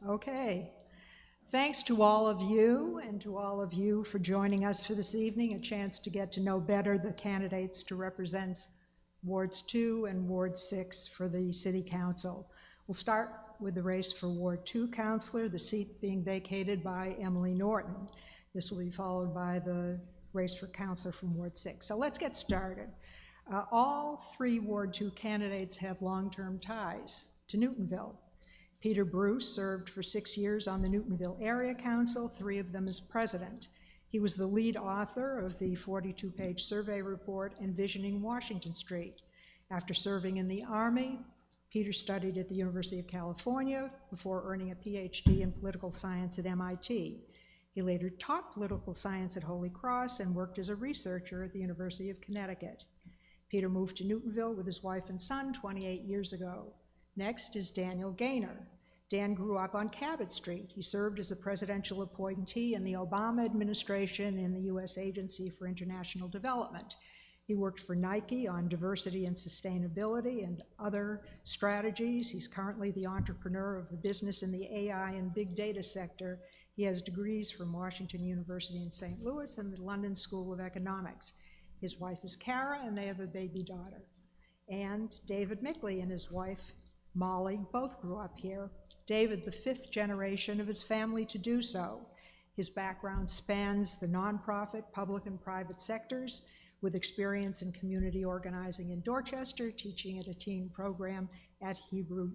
Okay. Thanks to all of you and to all of you for joining us for this evening, a chance to get to know better the candidates to represent Wards 2 and Ward 6 for the City Council. We'll start with the race for Ward 2 Councilor, the seat being vacated by Emily Norton. This will be followed by the race for Councilor from Ward 6. So let's get started. All three Ward 2 candidates have long-term ties to Newtonville. Peter Bruce served for 6 years on the Newtonville Area Council, 3 of them as president. He was the lead author of the 42-page survey report, Envisioning Washington Street. After serving in the Army, Peter studied at the University of California before earning a PhD in political science at MIT. He later taught political science at Holy Cross and worked as a researcher at the University of Connecticut. Peter moved to Newtonville with his wife and son 28 years ago. Next is Daniel Gaynor. Dan grew up on Cabot Street. He served as a presidential appointee in the Obama administration in the U.S. Agency for International Development. He worked for Nike on diversity and sustainability and other strategies. He's currently the entrepreneur of a business in the AI and big data sector. He has degrees from Washington University in St. Louis and the London School of Economics. His wife is Kara, and they have a baby daughter. And David Micley and his wife, Molly, both grew up here. David, the 5th generation of his family to do so. His background spans the nonprofit, public and private sectors, with experience in community organizing in Dorchester, teaching at a teen program at Hebrew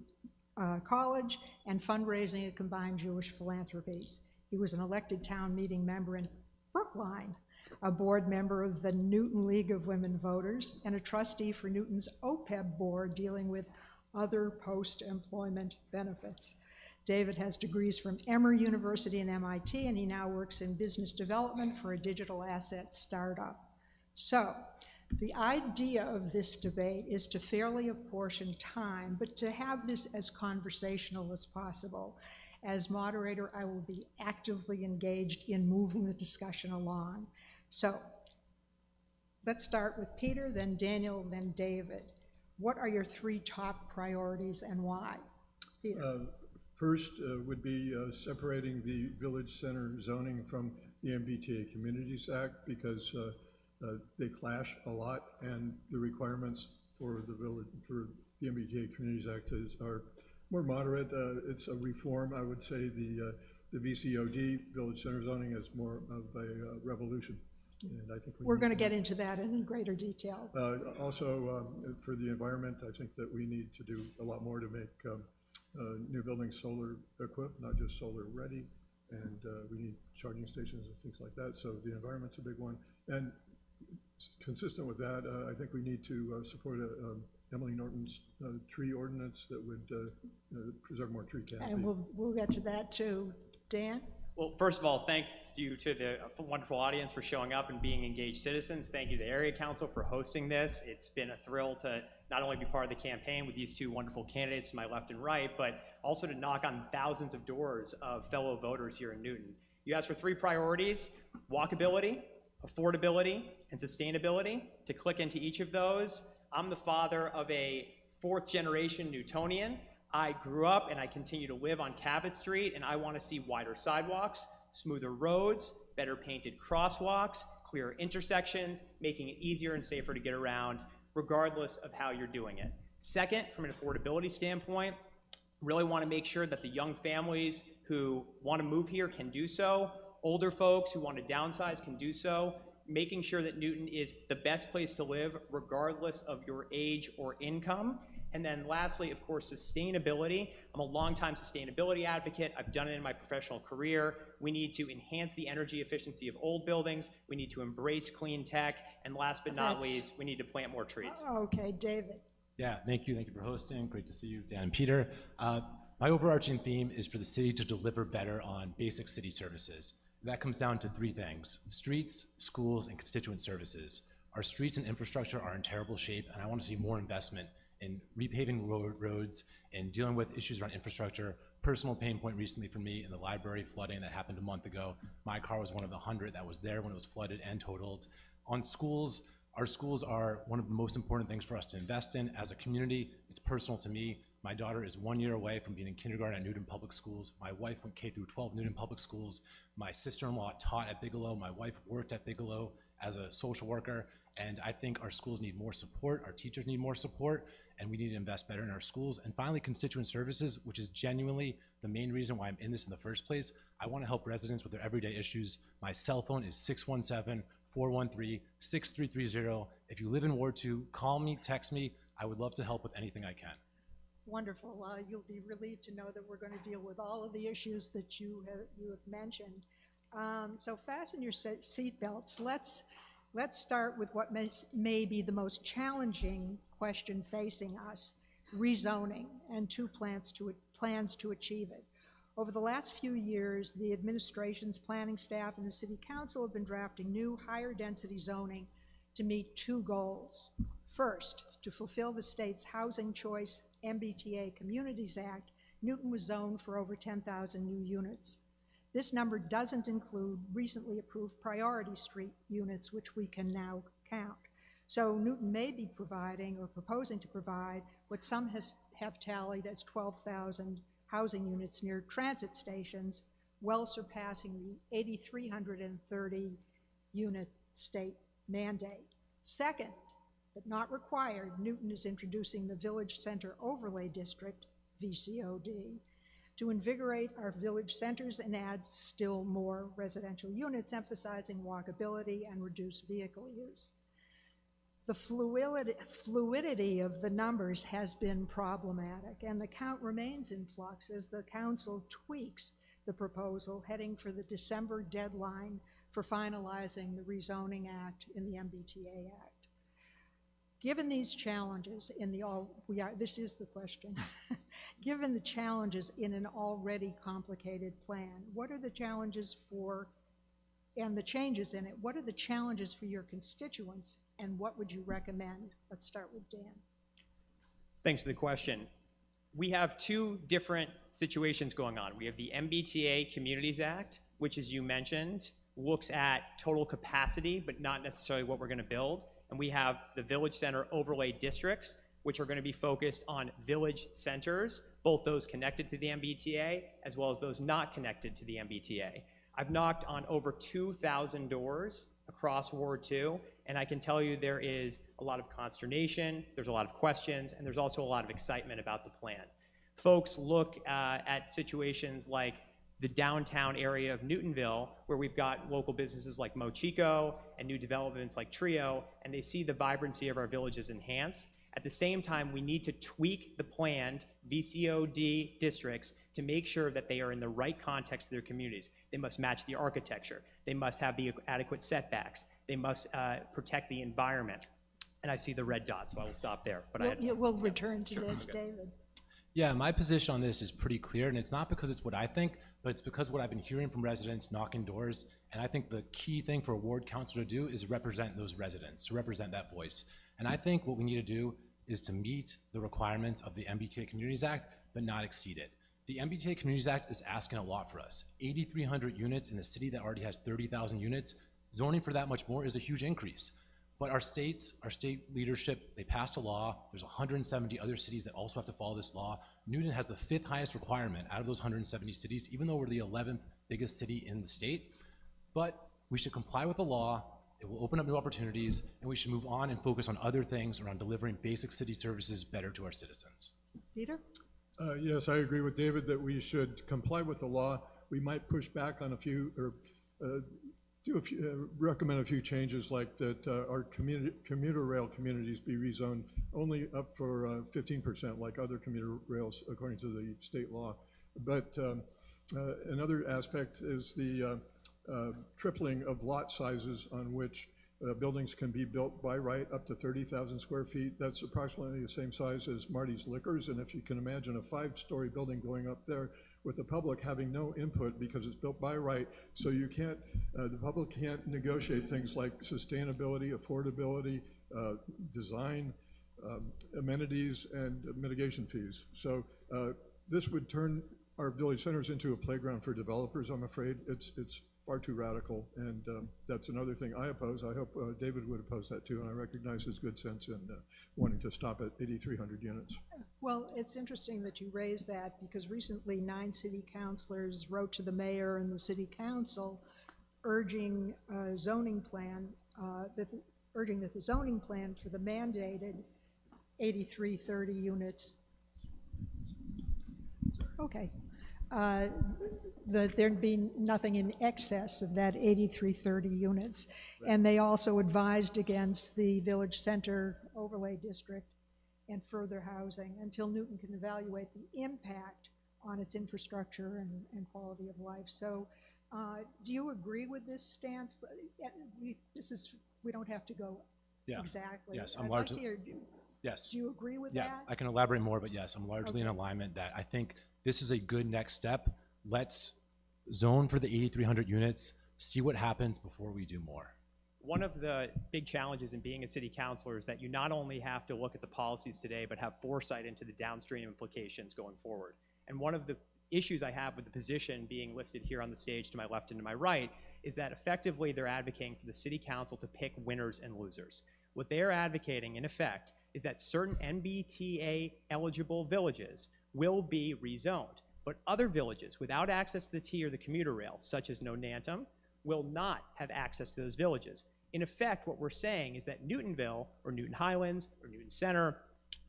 College, and fundraising at Combined Jewish Philanthropies. He was an elected town meeting member in Brookline, a board member of the Newton League of Women Voters, and a trustee for Newton's OPEB board dealing with other post-employment benefits. David has degrees from Emory University and MIT, and he now works in business development for a digital asset startup. So, the idea of this debate is to fairly apportion time, but to have this as conversational as possible. As moderator, I will be actively engaged in moving the discussion along. So, let's start with Peter, then Daniel, then David. What are your 3 top priorities and why? Peter. First would be separating the village center zoning from the MBTA Communities Act, because they clash a lot, and the requirements for the MBTA Communities Act are more moderate. It's a reform. I would say the VCOD, village center zoning, is more of a revolution. And I think we're going to get into that in greater detail. Also, for the environment, I think that we need to do a lot more to make new buildings solar equipped, not just solar ready, and we need charging stations and things like that. So the environment's a big one. And consistent with that, I think we need to support Emily Norton's tree ordinance that would preserve more tree canopy. And we'll get to that too. Dan? Well, first of all, thank you to the wonderful audience for showing up and being engaged citizens. Thank you to the Area Council for hosting this. It's been a thrill to not only be part of the campaign with these two wonderful candidates to my left and right, but also to knock on thousands of doors of fellow voters here in Newton. You asked for 3 priorities: walkability, affordability, and sustainability. To click into each of those, I'm the father of a 4th-generation Newtonian. I grew up and I continue to live on Cabot Street, and I want to see wider sidewalks, smoother roads, better painted crosswalks, clearer intersections, making it easier and safer to get around, regardless of how you're doing it. Second, from an affordability standpoint, really want to make sure that the young families who want to move here can do so, older folks who want to downsize can do so, making sure that Newton is the best place to live regardless of your age or income. And then lastly, of course, sustainability. I'm a longtime sustainability advocate. I've done it in my professional career. We need to enhance the energy efficiency of old buildings. We need to embrace clean tech. And last but not least, we need to plant more trees. Okay, David. Yeah, thank you. Thank you for hosting. Great to see you, Dan and Peter. My overarching theme is for the city to deliver better on basic city services. That comes down to 3 things: streets, schools, and constituent services. Our streets and infrastructure are in terrible shape, and I want to see more investment in repaving roads and dealing with issues around infrastructure. Personal pain point recently for me in the library flooding that happened a month ago. My car was one of the 100 that was there when it was flooded and totaled. On schools, our schools are one of the most important things for us to invest in. As a community, it's personal to me. My daughter is 1 year away from being in kindergarten at Newton Public Schools. My wife went K through 12 Newton Public Schools. My sister-in-law taught at Bigelow. My wife worked at Bigelow as a social worker. And I think our schools need more support, our teachers need more support, and we need to invest better in our schools. And finally, constituent services, which is genuinely the main reason why I'm in this in the first place. I want to help residents with their everyday issues. My cell phone is 617-413-6330. If you live in Ward 2, call me, text me. I would love to help with anything I can. Wonderful. You'll be relieved to know that we're going to deal with all of the issues that you have mentioned. So fasten your seat belts. Let's start with what may be the most challenging question facing us: rezoning, and 2 plans to achieve it. Over the last few years, the administration's planning staff and the City Council have been drafting new higher density zoning to meet 2 goals. First, to fulfill the state's Housing Choice MBTA Communities Act, Newton was zoned for over 10,000 new units. This number doesn't include recently approved priority street units, which we can now count. So Newton may be providing or proposing to provide what some have tallied as 12,000 housing units near transit stations, well surpassing the 8,330 unit state mandate. Second, but not required, Newton is introducing the Village Center Overlay District, VCOD, to invigorate our village centers and add still more residential units, emphasizing walkability and reduced vehicle use. The fluidity of the numbers has been problematic, and the count remains in flux as the council tweaks the proposal, heading for the December deadline for finalizing the Rezoning Act in the MBTA Act. Given these challenges this is the question. Given the challenges in an already complicated plan, what are the challenges and the changes in it? What are the challenges for your constituents, and what would you recommend? Let's start with Dan. Thanks for the question. We have 2 different situations going on. We have the MBTA Communities Act, which, as you mentioned, looks at total capacity, but not necessarily what we're going to build. And we have the Village Center Overlay Districts, which are going to be focused on village centers, both those connected to the MBTA as well as those not connected to the MBTA. I've knocked on over 2,000 doors across Ward 2, and I can tell you there is a lot of consternation, there's a lot of questions, and there's also a lot of excitement about the plan. Folks look at situations like the downtown area of Newtonville, where we've got local businesses like Mochico and new developments like Trio, and they see the vibrancy of our villages enhanced. At the same time, we need to tweak the planned VCOD districts to make sure that they are in the right context of their communities. They must match the architecture. They must have the adequate setbacks. They must protect the environment. And I see the red dot, so I will stop there. But we'll return to this, David. Yeah, my position on this is pretty clear, and it's not because it's what I think, but it's because what I've been hearing from residents knocking doors, and I think the key thing for a ward councilor to do is represent those residents, to represent that voice. And I think what we need to do is to meet the requirements of the MBTA Communities Act, but not exceed it. The MBTA Communities Act is asking a lot for us. 8,300 units in a city that already has 30,000 units. Zoning for that much more is a huge increase. But our state leadership, they passed a law. There's 170 other cities that also have to follow this law. Newton has the 5th highest requirement out of those 170 cities, even though we're the 11th biggest city in the state. But we should comply with the law. It will open up new opportunities, and we should move on and focus on other things around delivering basic city services better to our citizens. Peter? Yes, I agree with David that we should comply with the law. We might push back on a few, or recommend a few changes, like that our commuter rail communities be rezoned only up for 15%, like other commuter rails according to the state law. But another aspect is the tripling of lot sizes on which buildings can be built by right up to 30,000 square feet. That's approximately the same size as Marty's Liquors, and if you can imagine a 5-story building going up there with the public having no input because it's built by right, so you can't, the public can't negotiate things like sustainability, affordability, design, amenities, and mitigation fees. So this would turn our village centers into a playground for developers, I'm afraid. It's far too radical, and that's another thing I oppose. I hope David would oppose that too, and I recognize his good sense in wanting to stop at 8,300 units. Well, it's interesting that you raise that, because recently 9 city councilors wrote to the mayor and the city council urging a zoning plan, urging that the zoning plan for the mandated 8,330 units, okay, that there'd be nothing in excess of that 8,330 units. Right. And they also advised against the village center overlay district and further housing until Newton can evaluate the impact on its infrastructure and quality of life. So do you agree with this stance? We don't have to go exactly. Yes, I'm largely. Yes. Do you agree with that? I can elaborate more, but yes, I'm largely in alignment that I think this is a good next step. Let's zone for the 8,300 units, see what happens before we do more. One of the big challenges in being a city councilor is that you not only have to look at the policies today, but have foresight into the downstream implications going forward. And one of the issues I have with the position being listed here on the stage to my left and to my right is that effectively they're advocating for the city council to pick winners and losers. What they're advocating, in effect, is that certain MBTA eligible villages will be rezoned, but other villages without access to the T or the commuter rail, such as Nonantum, will not have access to those villages. In effect, what we're saying is that Newtonville or Newton Highlands or Newton Center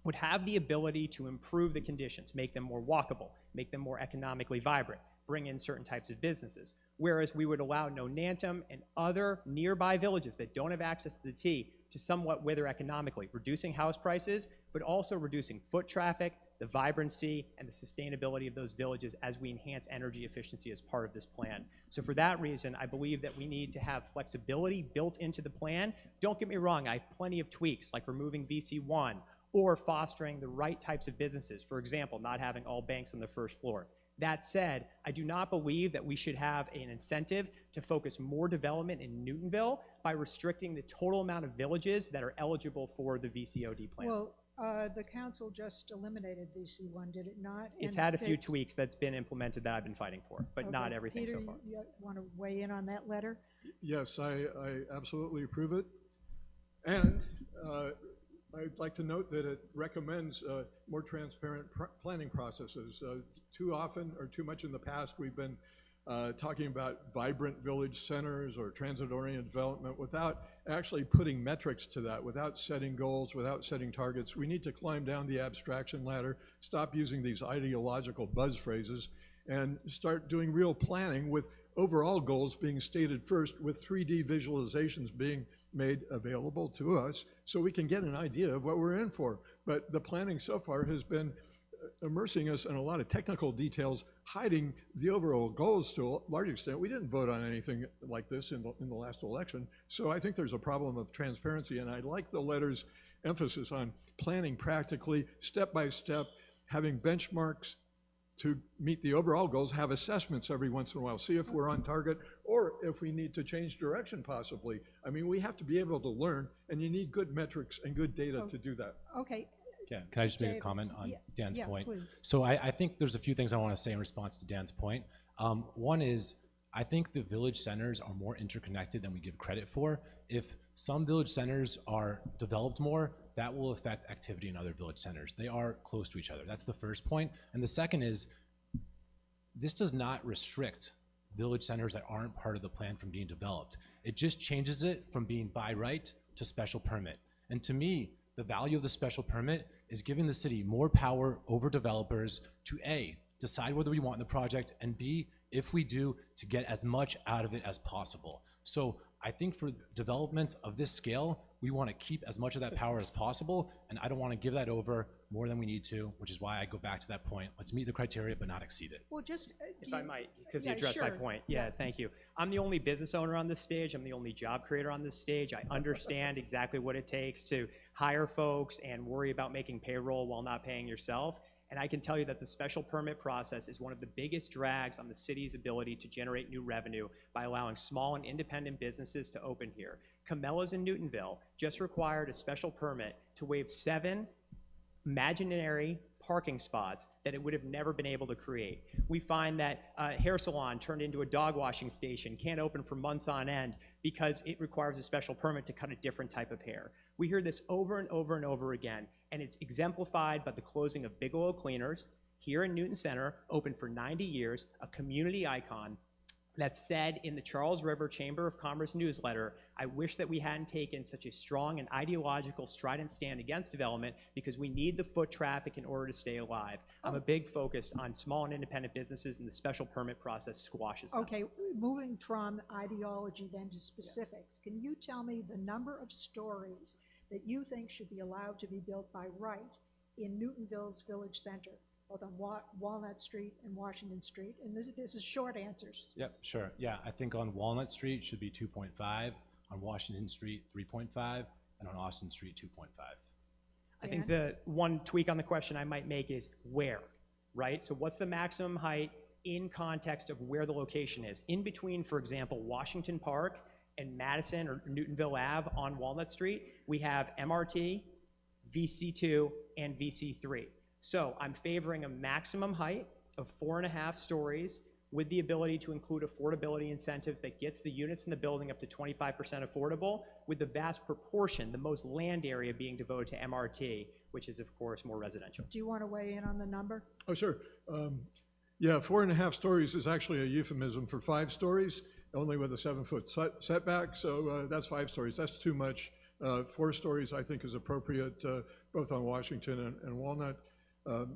would have the ability to improve the conditions, make them more walkable, make them more economically vibrant, bring in certain types of businesses. Whereas we would allow Nonantum and other nearby villages that don't have access to the T to somewhat wither economically, reducing house prices, but also reducing foot traffic, the vibrancy, and the sustainability of those villages as we enhance energy efficiency as part of this plan. So for that reason, I believe that we need to have flexibility built into the plan. Don't get me wrong, I have plenty of tweaks, like removing VC1 or fostering the right types of businesses. For example, not having all banks on the first floor. That said, I do not believe that we should have an incentive to focus more development in Newtonville by restricting the total amount of villages that are eligible for the VCOD plan. Well, the council just eliminated VC1, did it not? It's had a few tweaks that's been implemented that I've been fighting for, but not everything Peter, so far. you want to weigh in on that letter? Yes, I absolutely approve it. And I'd like to note that it recommends more transparent planning processes. Too often, or too much in the past, we've been talking about vibrant village centers or transit-oriented development without actually putting metrics to that, without setting goals, without setting targets. We need to climb down the abstraction ladder, stop using these ideological buzz phrases, and start doing real planning with overall goals being stated first, with 3D visualizations being made available to us so we can get an idea of what we're in for. But the planning so far has been immersing us in a lot of technical details, hiding the overall goals to a large extent. We didn't vote on anything like this in the last election, so I think there's a problem of transparency, and I like the letter's emphasis on planning practically, step by step, having benchmarks, to meet the overall goals, have assessments every once in a while, see if we're on target or if we need to change direction possibly. I mean, we have to be able to learn, and you need good metrics and good data to do that. Okay, Yeah, can I just make a David, comment on yeah, Dan's yeah, point? please. So I think there's a few things I want to say in response to Dan's point. One is, I think the village centers are more interconnected than we give credit for. If some village centers are developed more, that will affect activity in other village centers. They are close to each other. That's the first point. And the second is, this does not restrict village centers that aren't part of the plan from being developed. It just changes it from being by right to special permit. And to me, the value of the special permit is giving the city more power over developers to A, decide whether we want the project, and B, if we do, to get as much out of it as possible. So I think for development of this scale, we want to keep as much of that power as possible, and I don't want to give that over more than we need to, which is why I go back to that point. Let's meet the criteria, but not exceed it. Well, just. If I might, because you yeah, addressed my sure. point. Yeah, thank you. I'm the only business owner on this stage. I'm the only job creator on this stage. I understand exactly what it takes to hire folks and worry about making payroll while not paying yourself. And I can tell you that the special permit process is one of the biggest drags on the city's ability to generate new revenue by allowing small and independent businesses to open here. Cabela's in Newtonville just required a special permit to waive 7 imaginary parking spots that it would have never been able to create. We find that a hair salon turned into a dog washing station can't open for months on end because it requires a special permit to cut a different type of hair. We hear this over and over and over again, and it's exemplified by the closing of Bigelow Cleaners here in Newton Center, open for 90 years, a community icon, that said in the Charles River Chamber of Commerce newsletter, I wish that we hadn't taken such a strong and ideological strident stand against development because we need the foot traffic in order to stay alive. I'm a big focus on small and independent businesses, and the special permit process squashes them. Okay, moving from ideology then to specifics, can you tell me the number of stories that you think should be allowed to be built by right in Newtonville's village center, both on Walnut Street and Washington Street? And this is short answers. Yep, sure. Yeah, I think on Walnut Street should be 2.5, on Washington Street 3.5, and on Austin Street 2.5. I think the one tweak on the question I might make is where, right? So what's the maximum height in context of where the location is? In between, for example, Washington Park and Madison or Newtonville Ave on Walnut Street, we have MRT, VC2, and VC3. So I'm favoring a maximum height of 4.5 stories with the ability to include affordability incentives that gets the units in the building up to 25% affordable, with the vast proportion, the most land area being devoted to MRT, which is of course more residential. Do you want to weigh in on the number? Oh, sure. Yeah, 4.5 stories is actually a euphemism for 5 stories, only with a 7-foot setback, so that's 5 stories. That's too much. 4 stories I think is appropriate, both on Washington and Walnut.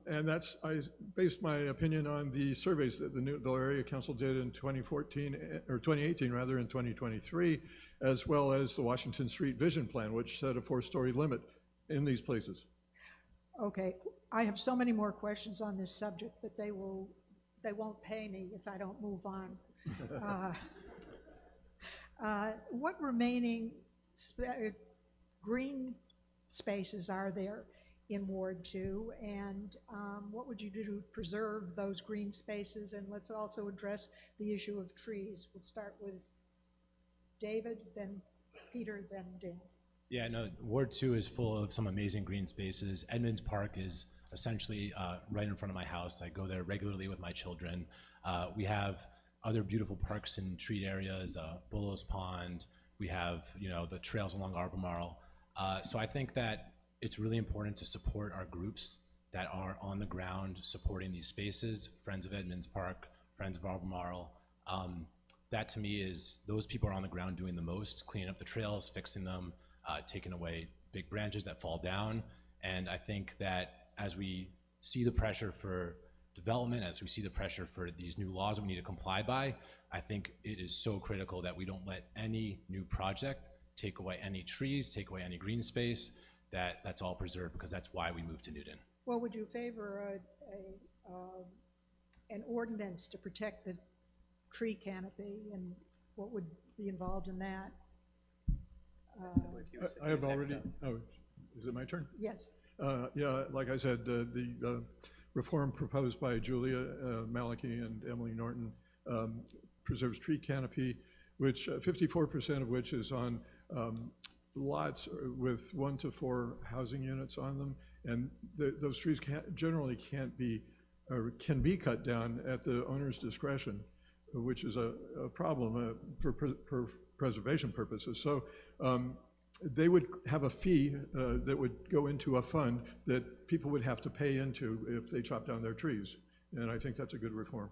And I based my opinion on the surveys that the Newtonville Area Council did in 2014, or 2018 rather, in 2023, as well as the Washington Street Vision Plan, which set a 4-story limit in these places. Okay, I have so many more questions on this subject, but they won't pay me if I don't move on. What remaining green spaces are there in Ward 2, and what would you do to preserve those green spaces? And let's also address the issue of trees. We'll start with David, then Peter, then Dan. Yeah, no, Ward 2 is full of some amazing green spaces. Edmonds Park is essentially right in front of my house. I go there regularly with my children. We have other beautiful parks and treat areas, Bullows Pond. We have, the trails along Albemarle. So I think that it's really important to support our groups that are on the ground supporting these spaces, Friends of Edmonds Park, Friends of Albemarle. That to me is, those people are on the ground doing the most, cleaning up the trails, fixing them, taking away big branches that fall down. And I think that as we see the pressure for development, as we see the pressure for these new laws that we need to comply by, I think it is so critical that we don't let any new project take away any trees, take away any green space, that's all preserved, because that's why we moved to Newton. Well, would you favor an ordinance to protect the tree canopy, and what would be involved in that? I have already, oh, is it my turn? Yes. Yeah, like I said, reform proposed by Julia Maliki and Emily Norton preserves tree canopy, which 54% of which is on lots with 1 to 4 housing units on them, and those trees generally can't be or can be cut down at the owner's discretion, which is a problem for preservation purposes. So they would have a fee that would go into a fund that people would have to pay into if they chop down their trees, and I think that's a good reform.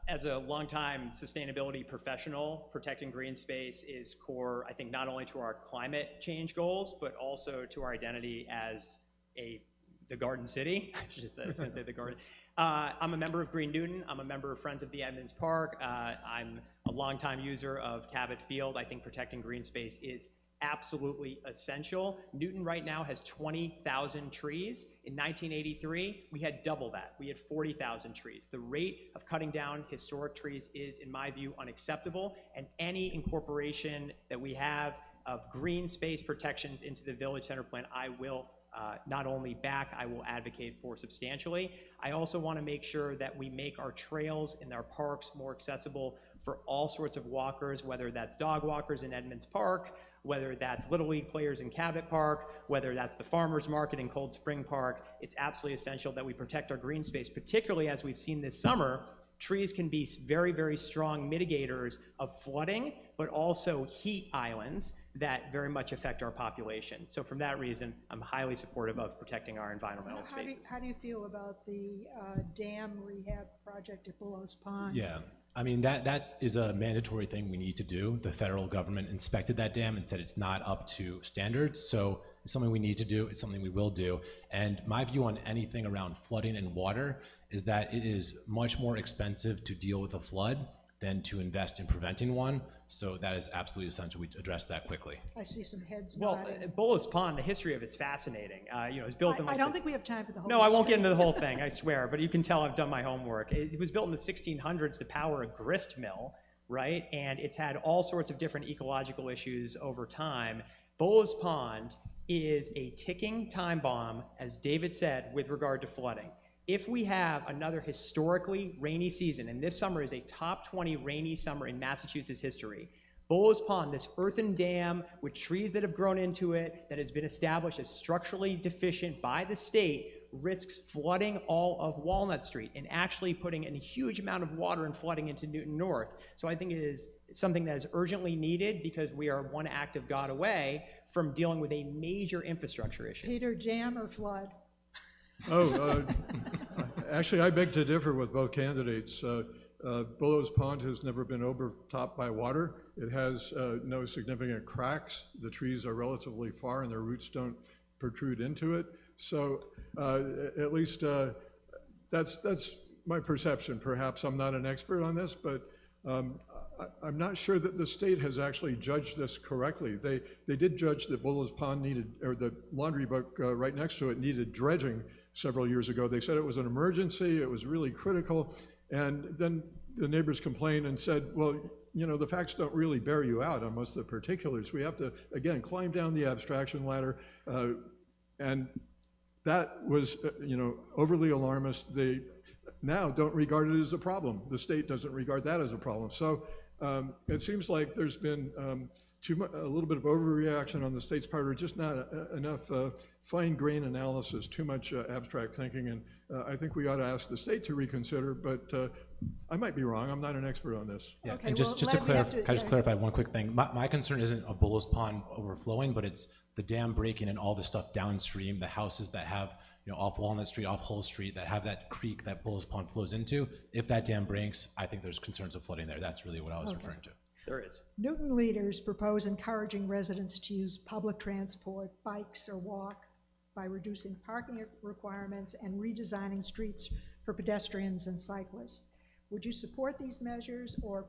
As a longtime sustainability professional, protecting green space is core, I think, not only to our climate change goals, but also to our identity as the Garden City. I was going to say the Garden. I'm a member of Green Newton. I'm a member of Friends of the Edmonds Park. I'm a longtime user of Cabot Field. I think protecting green space is absolutely essential. Newton right now has 20,000 trees. In 1983, we had double that. We had 40,000 trees. The rate of cutting down historic trees is, in my view, unacceptable, and any incorporation that we have of green space protections into the Village Center plan, I will not only back, I will advocate for substantially. I also want to make sure that we make our trails and our parks more accessible for all sorts of walkers, whether that's dog walkers in Edmonds Park, whether that's Little League players in Cabot Park, whether that's the farmers market in Cold Spring Park. It's absolutely essential that we protect our green space, particularly as we've seen this summer. Trees can be very, very strong mitigators of flooding, but also heat islands that very much affect our population. So from that reason, I'm highly supportive of protecting our environmental spaces. How do you feel about the dam rehab project at Bullows Pond? Yeah, I mean, that is a mandatory thing we need to do. The federal government inspected that dam and said it's not up to standards, so it's something we need to do, it's something we will do. And my view on anything around flooding and water is that it is much more expensive to deal with a flood than to invest in preventing one. So that is absolutely essential we address that quickly. I see some heads Well, nodding. Bullows Pond, the history of it's fascinating. It was built in like I don't think we have time for the whole No, I won't get history. into the whole thing, I swear, but you can tell I've done my homework. It was built in the 1600s to power a grist mill, right? And it's had all sorts of different ecological issues over time. Bullows Pond is a ticking time bomb, as David said, with regard to flooding. If we have another historically rainy season, and this summer is a top 20 rainy summer in Massachusetts history, Bullows Pond, this earthen dam with trees that have grown into it, that has been established as structurally deficient by the state, risks flooding all of Walnut Street and actually putting in a huge amount of water and flooding into Newton North. So I think it is something that is urgently needed because we are one act of God away from dealing with a major infrastructure issue. Peter, dam or flood? Actually, I beg to differ with both candidates. Bullows Pond has never been overtopped by water. It has no significant cracks. The trees are relatively far and their roots don't protrude into it. So at least that's my perception. Perhaps I'm not an expert on this, but I'm not sure that the state has actually judged this correctly. They did judge that Bullows Pond needed, or the laundry book right next to it needed dredging several years ago. They said it was an emergency, it was really critical, and then the neighbors complained and said, well, you know, the facts don't really bear you out on most of the particulars. We have to, again, climb down the abstraction ladder, and that was, overly alarmist. They now don't regard it as a problem. The state doesn't regard that as a problem. So it seems like there's been a little bit of overreaction on the state's part, or just not enough fine-grained analysis, too much abstract thinking, and I think we ought to ask the state to reconsider, but I might be wrong. I'm not an expert on this. Yeah, Okay, and just to Lev, you have clarify, to- can I just clarify one quick thing? My concern isn't a Bullows Pond overflowing, but it's the dam breaking and all the stuff downstream, the houses that have, off Walnut Street, off Hull Street, that have that creek that Bullows Pond flows into. If that dam breaks, I think there's concerns of flooding there. That's really what I was referring to. There is. Newton leaders propose encouraging residents to use public transport, bikes, or walk by reducing parking requirements and redesigning streets for pedestrians and cyclists. Would you support these measures or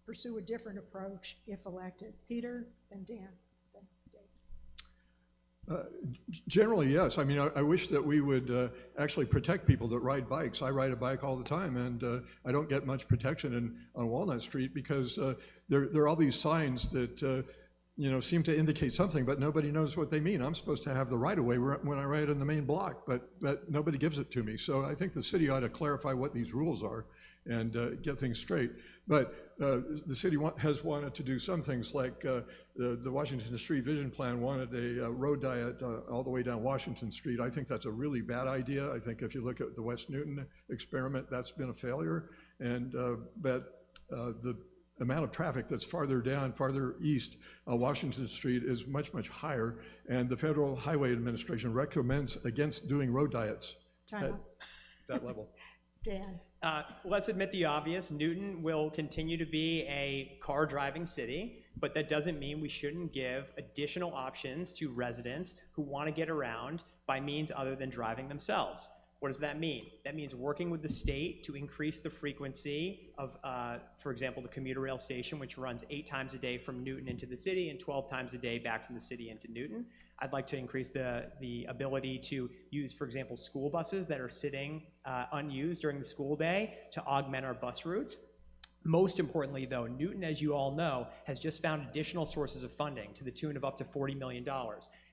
pursue a different approach if elected? Peter, then Dan, then Dave. Generally, yes. I mean, I wish that we would actually protect people that ride bikes. I ride a bike all the time, and I don't get much protection on Walnut Street because there are all these signs that seem to indicate something, but nobody knows what they mean. I'm supposed to have the right-of-way when I ride in the main block, but nobody gives it to me. So I think the city ought to clarify what these rules are and get things straight. But the city has wanted to do some things, like the Washington Street Vision Plan wanted a road diet all the way down Washington Street. I think that's a really bad idea. I think if you look at the West Newton experiment, that's been a failure. And but the amount of traffic that's farther down, farther east, Washington Street is much, much higher. And the Federal Highway Administration recommends against doing road diets at that level. Dan. Let's admit the obvious. Newton will continue to be a car driving city, but that doesn't mean we shouldn't give additional options to residents who want to get around by means other than driving themselves. What does that mean? That means working with the state to increase the frequency of, for example, the commuter rail station, which runs 8 times a day from Newton into the city and 12 times a day back from the city into Newton. I'd like to increase the ability to use, for example, school buses that are sitting unused during the school day to augment our bus routes. Most importantly, though, Newton, as you all know, has just found additional sources of funding to the tune of up to $40 million.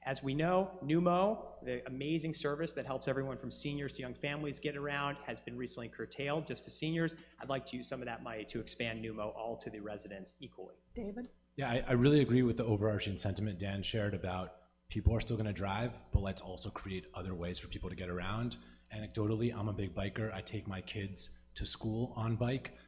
As we know, NUMO, the amazing service that helps everyone from seniors to young families get around, has been recently curtailed just to seniors. I'd like to use some of that money to expand NUMO all to the residents equally. David? Yeah, I really agree with the overarching sentiment Dan shared about people are still going to drive, but let's also create other ways for people to get around. Anecdotally, I'm a big biker. I take my kids to school on bike.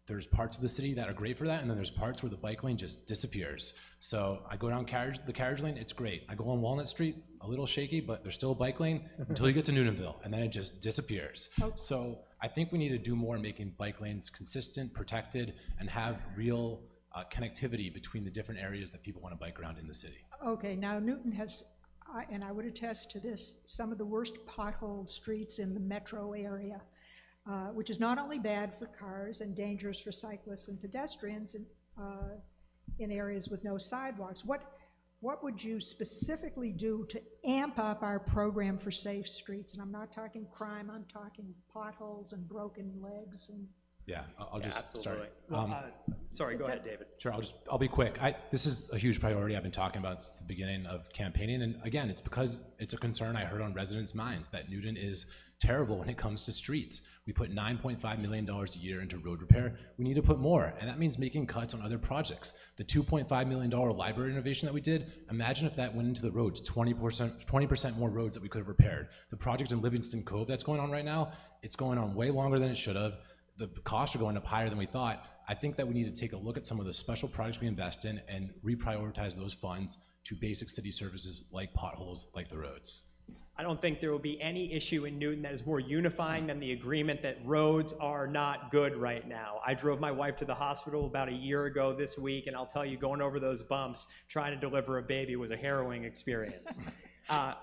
There's parts of the city that are great for that, and then there's parts where the bike lane just disappears. So I go down the carriage lane, it's great. I go on Walnut Street, a little shaky, but there's still a bike lane until you get to Newtonville, and then it just disappears. So I think we need to do more in making bike lanes consistent, protected, and have real connectivity between the different areas that people want to bike around in the city. Okay, now Newton has, and I would attest to this, some of the worst potholed streets in the metro area. Which is not only bad for cars and dangerous for cyclists and pedestrians in areas with no sidewalks. What would you specifically do to amp up our program for safe streets? And I'm not talking crime, I'm talking potholes and broken legs and... Yeah, I'll just absolutely. start. Sorry, go ahead, David. Sure, I'll be quick. This is a huge priority I've been talking about since the beginning of campaigning, and again, it's because it's a concern I heard on residents' minds that Newton is terrible when it comes to streets. We put $9.5 million a year into road repair. We need to put more, and that means making cuts on other projects. The $2.5 million library renovation that we did, imagine if that went into the roads, 20% more roads that we could have repaired. The project in Livingston Cove that's going on right now, it's going on way longer than it should have. The costs are going up higher than we thought. I think that we need to take a look at some of the special projects we invest in and reprioritize those funds to basic city services like potholes, like the roads. I don't think there will be any issue in Newton that is more unifying than the agreement that roads are not good right now. I drove my wife to the hospital about a year ago this week, and I'll tell you, going over those bumps, trying to deliver a baby was a harrowing experience.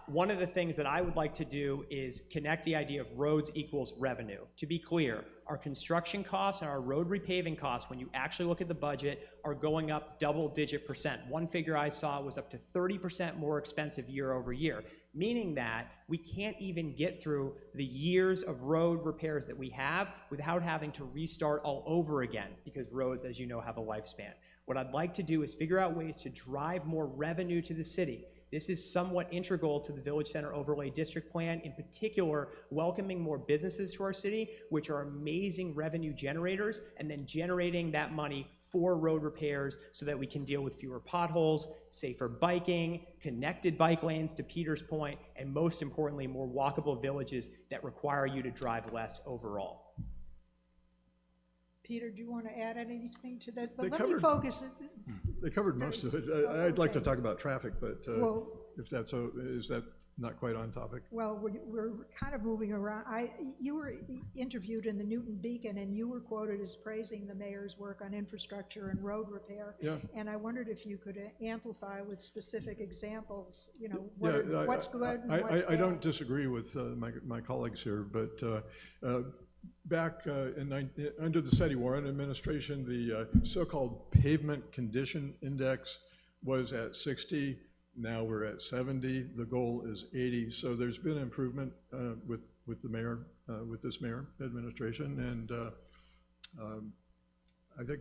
One of the things that I would like to do is connect the idea of roads equals revenue. To be clear, our construction costs and our road repaving costs, when you actually look at the budget, are going up double-digit percent. One figure I saw was up to 30% more expensive year over year, meaning that we can't even get through the years of road repairs that we have without having to restart all over again, because roads, as you know, have a lifespan. What I'd like to do is figure out ways to drive more revenue to the city. This is somewhat integral to the Village Center Overlay District Plan, in particular, welcoming more businesses to our city, which are amazing revenue generators, and then generating that money for road repairs so that we can deal with fewer potholes, safer biking, connected bike lanes, to Peter's point, and most importantly, more walkable villages that require you to drive less overall. Peter, do you want to add anything to that? But let me focus. They covered most of it. I'd like to talk about traffic, but if that's so, is that not quite on topic? Well, we're kind of moving around. You were interviewed in the Newton Beacon, and you were quoted as praising the mayor's work on infrastructure and road repair. Yeah. And I wondered if you could amplify with specific examples. You know, what's good and what's bad. I don't disagree with my colleagues here, but. Back under the SETI Warren administration, the so-called pavement condition index was at 60. Now we're at 70. The goal is 80. So there's been improvement with the mayor, with this mayor administration, and I think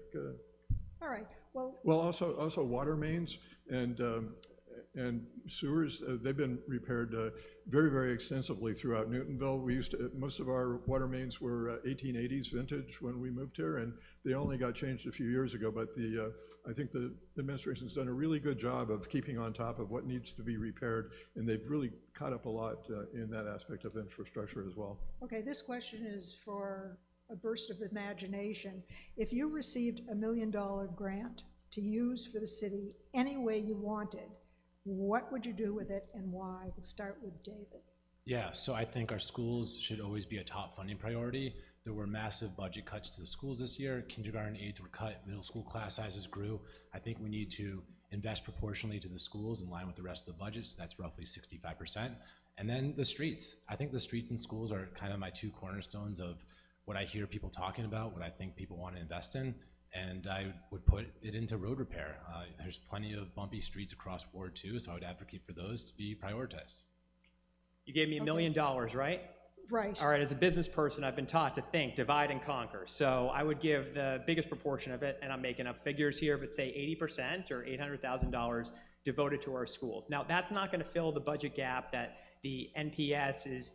All right, well, Well, also water mains and sewers, they've been repaired very, very extensively throughout Newtonville. Most of our water mains were 1880s vintage when we moved here, and they only got changed a few years ago, but I think the administration's done a really good job of keeping on top of what needs to be repaired, and they've really caught up a lot in that aspect of infrastructure as well. okay, this question is for a burst of imagination. If you received $1 million grant to use for the city any way you wanted, what would you do with it and why? We'll start with David. Yeah, so I think our schools should always be a top funding priority. There were massive budget cuts to the schools this year. Kindergarten aides were cut, middle school class sizes grew. I think we need to invest proportionally to the schools in line with the rest of the budget, so that's roughly 65%. And then the streets. I think the streets and schools are kind of my two cornerstones of what I hear people talking about, what I think people want to invest in, and I would put it into road repair. There's plenty of bumpy streets across Ward 2, so I would advocate for those to be prioritized. You gave me $1 million, right? Right. All right, as a business person, I've been taught to think, divide and conquer. So I would give the biggest proportion of it, and I'm making up figures here, but say 80% or $800,000 devoted to our schools. Now, that's not going to fill the budget gap that the NPS is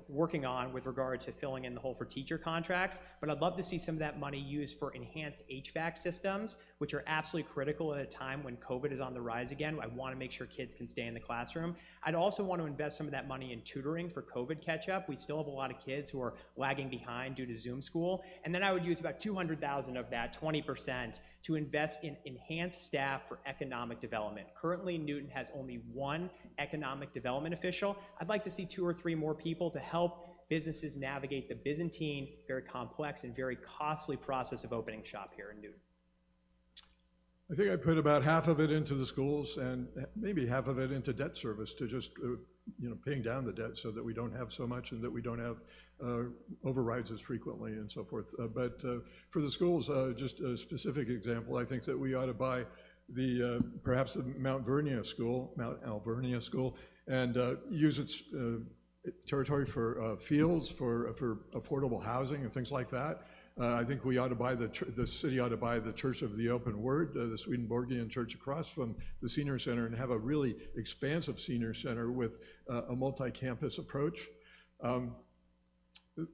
working on with regard to filling in the hole for teacher contracts, but I'd love to see some of that money used for enhanced HVAC systems, which are absolutely critical at a time when COVID is on the rise again. I want to make sure kids can stay in the classroom. I'd also want to invest some of that money in tutoring for COVID catch-up. We still have a lot of kids who are lagging behind due to Zoom school, and then I would use about $200,000 of that, 20%, to invest in enhanced staff for economic development. Currently, Newton has only one economic development official. I'd like to see 2 or 3 more people to help businesses navigate the Byzantine, very complex and very costly process of opening shop here in Newton. I think I put about half of it into the schools and maybe half of it into debt service to just, paying down the debt so that we don't have so much and that we don't have overrides as frequently and so forth. But for the schools, just a specific example, I think that we ought to buy perhaps the Mount Alvernia School, and use its territory for fields, for affordable housing and things like that. I think we ought to buy the city ought to buy the Church of the Open Word, the Swedenborgian church across from the senior center, and have a really expansive senior center with a multi-campus approach.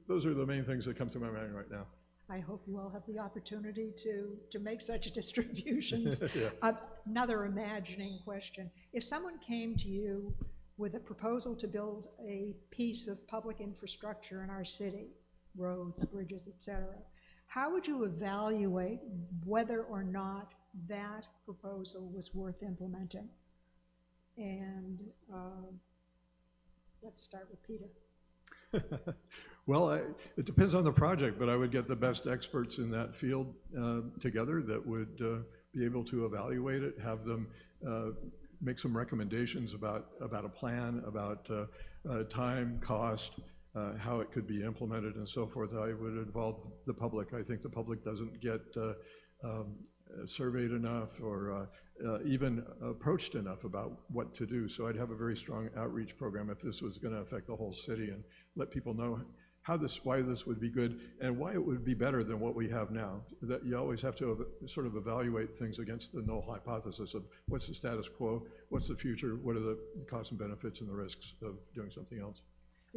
Those are the main things that come to my mind right now. I hope you all have the opportunity to make such distributions. Yeah. Another imagining question. If someone came to you with a proposal to build a piece of public infrastructure in our city, roads, bridges, et cetera, how would you evaluate whether or not that proposal was worth implementing? And let's start with Peter. Well, it depends on the project, but I would get the best experts in that field together that would be able to evaluate it, have them make some recommendations about a plan, about time, cost, how it could be implemented and so forth. I would involve the public. I think the public doesn't get surveyed enough or even approached enough about what to do. So I'd have a very strong outreach program if this was going to affect the whole city, and let people know why this would be good and why it would be better than what we have now. That you always have to sort of evaluate things against the null hypothesis of what's the status quo, what's the future, what are the costs and benefits and the risks of doing something else.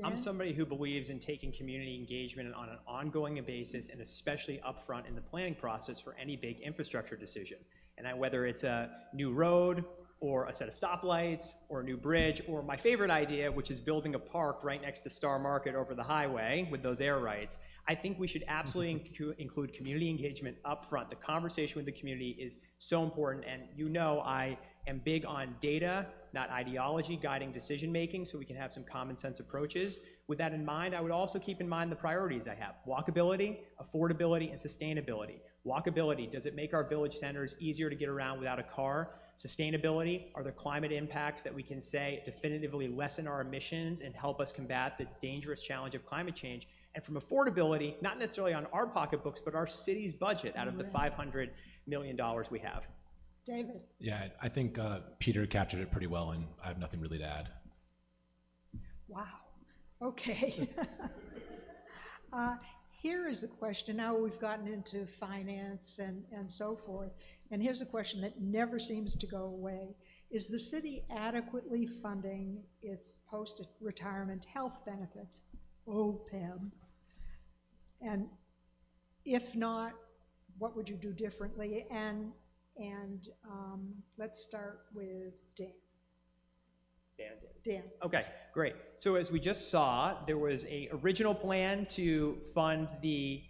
I'm somebody who believes in taking community engagement on an ongoing basis, and especially upfront in the planning process for any big infrastructure decision. And whether it's a new road or a set of stoplights or a new bridge, or my favorite idea, which is building a park right next to Star Market over the highway with those air rights, I think we should absolutely include community engagement upfront. The conversation with the community is so important, and I am big on data, not ideology, guiding decision-making, so we can have some common sense approaches. With that in mind, I would also keep in mind the priorities I have: walkability, affordability, and sustainability. Walkability, does it make our village centers easier to get around without a car? Sustainability, are there climate impacts that we can say definitively lessen our emissions and help us combat the dangerous challenge of climate change? And from affordability, not necessarily on our pocketbooks, but our city's budget out of the $500 million we have. David. Yeah, I think Peter captured it pretty well, and I have nothing really to add. Wow. Okay. Here is a question, now we've gotten into finance and so forth, and here's a question that never seems to go away. Is the city adequately funding its post-retirement health benefits, OPEB? And if not, what would you do differently? And let's start with Dan. Dan. Okay, great. So as we just saw, there was a original plan to fund the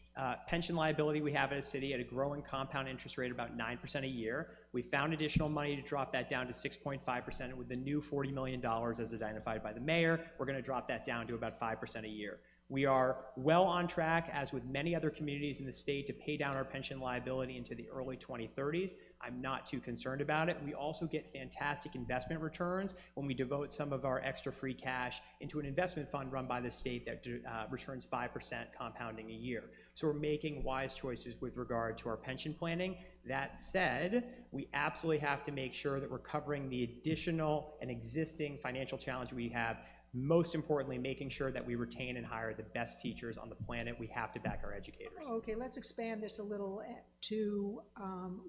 pension liability we have at a city at a growing compound interest rate of about 9% a year. We found additional money to drop that down to 6.5%. With the new $40 million as identified by the mayor, we're going to drop that down to about 5% a year. We are well on track, as with many other communities in the state, to pay down our pension liability into the early 2030s. I'm not too concerned about it. We also get fantastic investment returns when we devote some of our extra free cash into an investment fund run by the state that returns 5% compounding a year. So we're making wise choices with regard to our pension planning. That said, we absolutely have to make sure that we're covering the additional and existing financial challenge we have. Most importantly, making sure that we retain and hire the best teachers on the planet. We have to back our educators. Okay, let's expand this a little to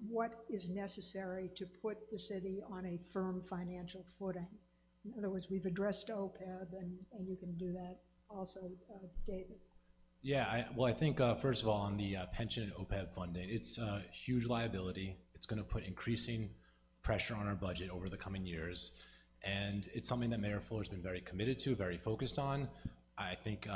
what is necessary to put the city on a firm financial footing. In other words, we've addressed OPEB, and you can do that also, David. Yeah, I think first of all, on the pension and OPEB funding, it's a huge liability. It's going to put increasing pressure on our budget over the coming years. And it's something that Mayor Fuller's been very committed to, very focused on. I think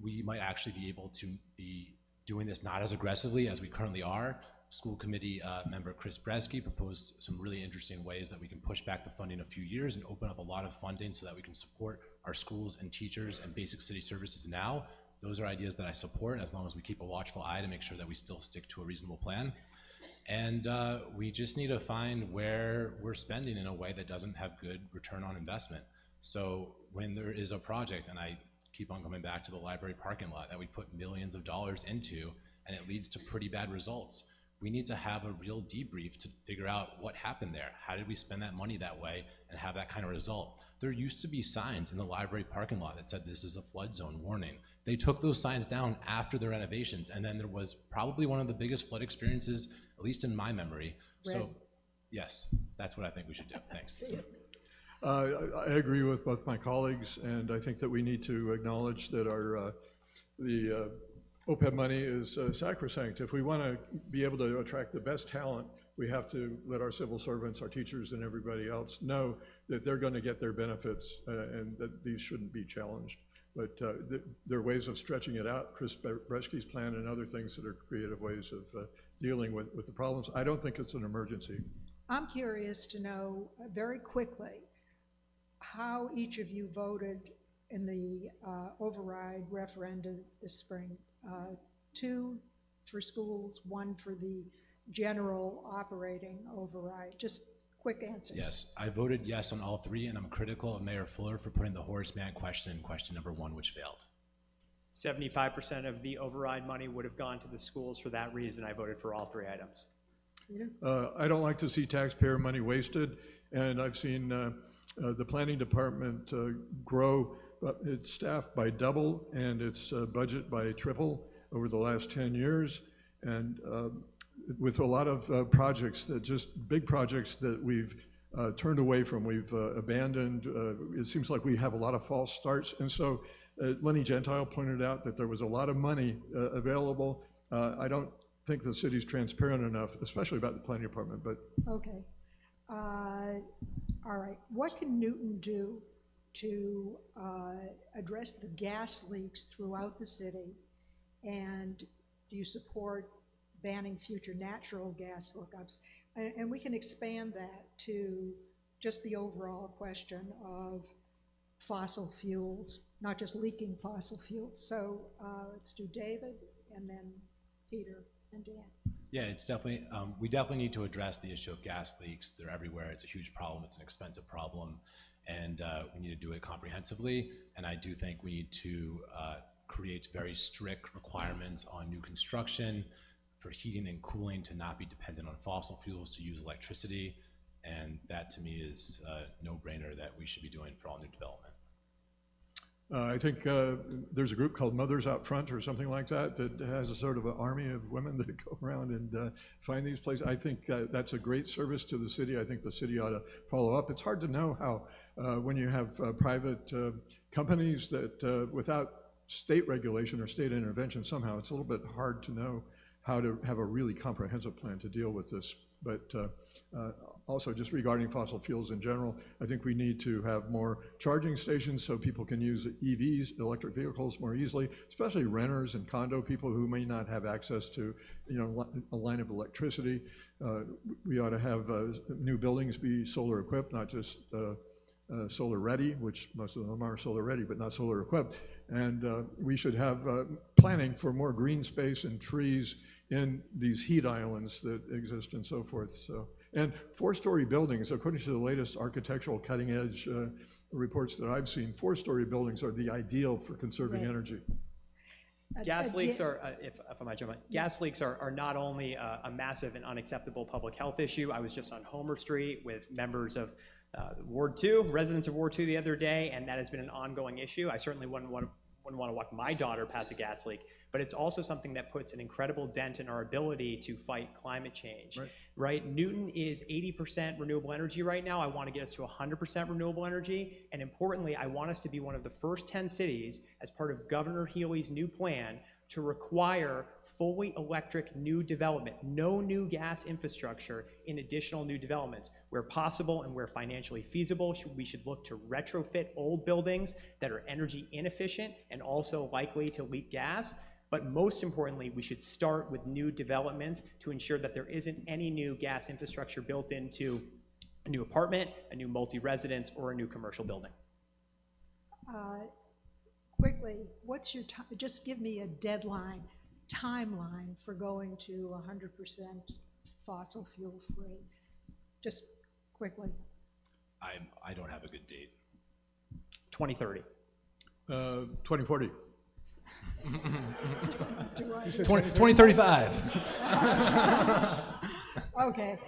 we might actually be able to be doing this not as aggressively as we currently are. School committee member Chris Bresky proposed some really interesting ways that we can push back the funding a few years and open up a lot of funding so that we can support our schools and teachers and basic city services now. Those are ideas that I support, as long as we keep a watchful eye to make sure that we still stick to a reasonable plan. And we just need to find where we're spending in a way that doesn't have good return on investment. So when there is a project, and I keep on coming back to the library parking lot that we put millions of dollars into, and it leads to pretty bad results, we need to have a real debrief to figure out what happened there. How did we spend that money that way and have that kind of result? There used to be signs in the library parking lot that said this is a flood zone warning. They took those signs down after the renovations, and then there was probably one of the biggest flood experiences, at least in my memory. So yes, that's what I think we should do. Thanks. I agree with both my colleagues, and I think that we need to acknowledge that the OPEB money is sacrosanct. If we want to be able to attract the best talent, we have to let our civil servants, our teachers, and everybody else know that they're going to get their benefits and that these shouldn't be challenged. But there are ways of stretching it out, Chris Bresky's plan and other things that are creative ways of dealing with the problems. I don't think it's an emergency. I'm curious to know very quickly how each of you voted in the override referendum this spring. 2 for schools, 1 for the general operating override. Just quick answers. Yes, I voted yes on all 3, and I'm critical of Mayor Fuller for putting the horseman question in question number 1, which failed. 75% of the override money would have gone to the schools. For that reason, I voted for all 3 items. I don't like to see taxpayer money wasted, and I've seen the planning department grow its staff by double and its budget by triple over the last 10 years. And with a lot of projects that just big projects that we've turned away from, we've abandoned. It seems like we have a lot of false starts. And so Lenny Gentile pointed out that there was a lot of money available. I don't think the city's transparent enough, especially about the planning department, but. Okay. All right. What can Newton do to address the gas leaks throughout the city? And do you support banning future natural gas hookups? And we can expand that to just the overall question of fossil fuels, not just leaking fossil fuels. So let's do David and then Peter and Dan. Yeah, it's definitely, we definitely need to address the issue of gas leaks. They're everywhere. It's a huge problem. It's an expensive problem. And we need to do it comprehensively. And I do think we need to create very strict requirements on new construction for heating and cooling to not be dependent on fossil fuels, to use electricity. And that to me is a no-brainer that we should be doing for all new development. I think there's a group called Mothers Out Front or something like that that has a sort of an army of women that go around and find these places. I think that's a great service to the city. I think the city ought to follow up. It's hard to know how, when you have private companies that without state regulation or state intervention, somehow it's a little bit hard to know how to have a really comprehensive plan to deal with this. But also just regarding fossil fuels in general, I think we need to have more charging stations so people can use EVs, electric vehicles, more easily, especially renters and condo people who may not have access to, a line of electricity. We ought to have new buildings be solar equipped, not just solar ready, which most of them are solar ready, but not solar equipped. And we should have planning for more green space and trees in these heat islands that exist and so forth. So, and 4-story buildings, according to the latest architectural cutting edge reports that I've seen, 4-story buildings are the ideal for conserving energy. Gas leaks are, if I might jump in, gas leaks are not only a massive and unacceptable public health issue. I was just on Homer Street with members of Ward 2, residents of Ward 2 the other day, and that has been an ongoing issue. I certainly wouldn't want to walk my daughter past a gas leak, but it's also something that puts an incredible dent in our ability to fight climate change, right? Newton is 80% renewable energy right now. I want to get us to 100% renewable energy, and importantly, I want us to be one of the first 10 cities, as part of Governor Healy's new plan, to require fully electric new development, no new gas infrastructure in additional new developments. Where possible and where financially feasible, we should look to retrofit old buildings that are energy inefficient and also likely to leak gas. But most importantly, we should start with new developments to ensure that there isn't any new gas infrastructure built into a new apartment, a new multi-residence, or a new commercial building. Quickly, what's your time? Just give me a timeline for going to 100% fossil fuel free. Just quickly. I don't have a good date. 2030. 2040. 2035. Okay.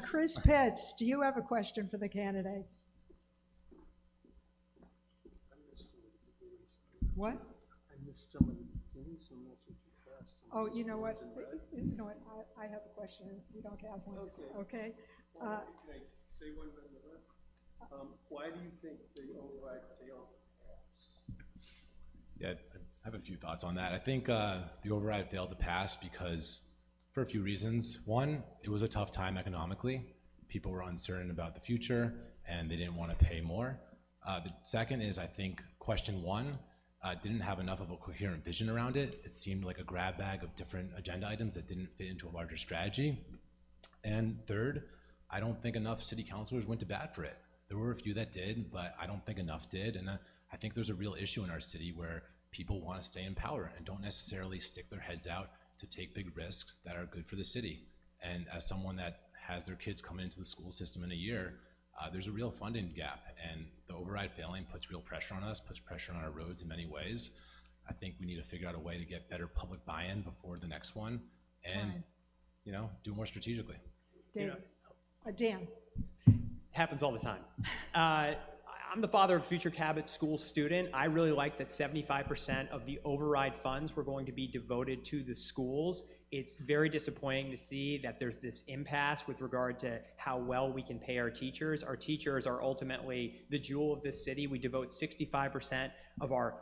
Chris Pitts, do you have a question for the candidates? What? I missed some of the beginning, so most of you passed. Oh, you know what? I have a question. You don't have one. Okay. Can I say one nonetheless? Why do you think the override failed to pass? Yeah, I have a few thoughts on that. I think the override failed to pass because, for a few reasons. One, it was a tough time economically. People were uncertain about the future and they didn't want to pay more. The second is, I think, question one didn't have enough of a coherent vision around it. It seemed like a grab bag of different agenda items that didn't fit into a larger strategy. And third, I don't think enough city councilors went to bat for it. There were a few that did, but I don't think enough did. And I think there's a real issue in our city where people want to stay in power and don't necessarily stick their heads out to take big risks that are good for the city. And as someone that has their kids coming into the school system in a year, there's a real funding gap, and the override failing puts real pressure on us, puts pressure on our roads in many ways. I think we need to figure out a way to get better public buy-in before the next one, and do more strategically. Dan. Happens all the time. I'm the father of a future Cabot School student. I really like that 75% of the override funds were going to be devoted to the schools. It's very disappointing to see that there's this impasse with regard to how well we can pay our teachers. Our teachers are ultimately the jewel of this city. We devote 65% of our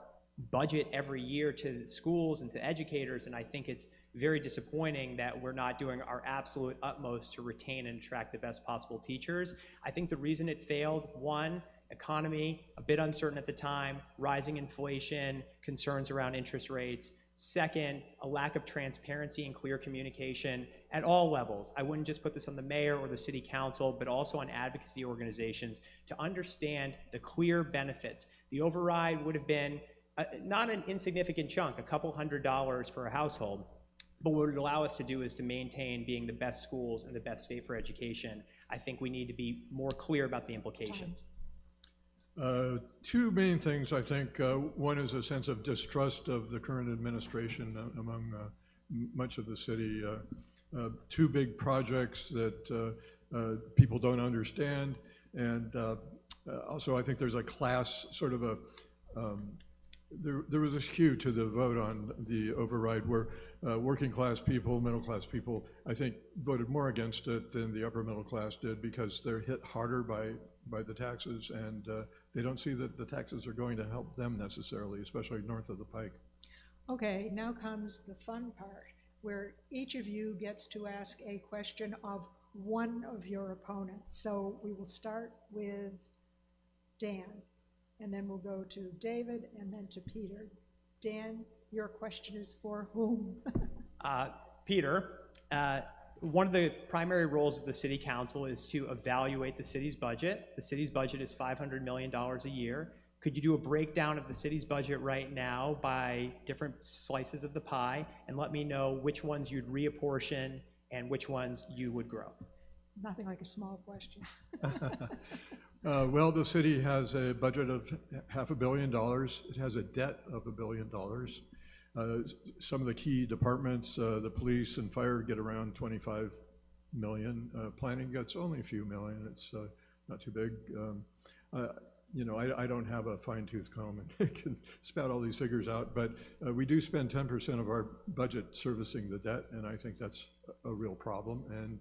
budget every year to the schools and to educators, and I think it's very disappointing that we're not doing our absolute utmost to retain and attract the best possible teachers. I think the reason it failed, one, economy, a bit uncertain at the time, rising inflation, concerns around interest rates. Second, a lack of transparency and clear communication at all levels. I wouldn't just put this on the mayor or the city council, but also on advocacy organizations to understand the clear benefits. The override would have been not an insignificant chunk, a couple $100s for a household, but what it would allow us to do is to maintain being the best schools and the best state for education. I think we need to be more clear about the implications. Two main things, I think. One is a sense of distrust of the current administration among much of the city. Two big projects that people don't understand. And also, I think there's a class, sort of a there was a skew to the vote on the override where working class people, middle class people, I think voted more against it than the upper middle class did because they're hit harder by the taxes, and they don't see that the taxes are going to help them necessarily, especially north of the Pike. Okay, now comes the fun part, where each of you gets to ask a question of one of your opponents. So we will start with Dan, and then we'll go to David, and then to Peter. Dan, your question is for whom? Peter, one of the primary roles of the city council is to evaluate the city's budget. The city's budget is $500 million a year. Could you do a breakdown of the city's budget right now by different slices of the pie and let me know which ones you'd reapportion and which ones you would grow? Nothing like a small question. Well, the city has a budget of $500 million. It has a debt of $1 billion. Some of the key departments, the police and fire, get around 25 million. Planning gets only a few million. It's not too big. You know, I don't have a fine-tooth comb and can spout all these figures out, but we do spend 10% of our budget servicing the debt, and I think that's a real problem, and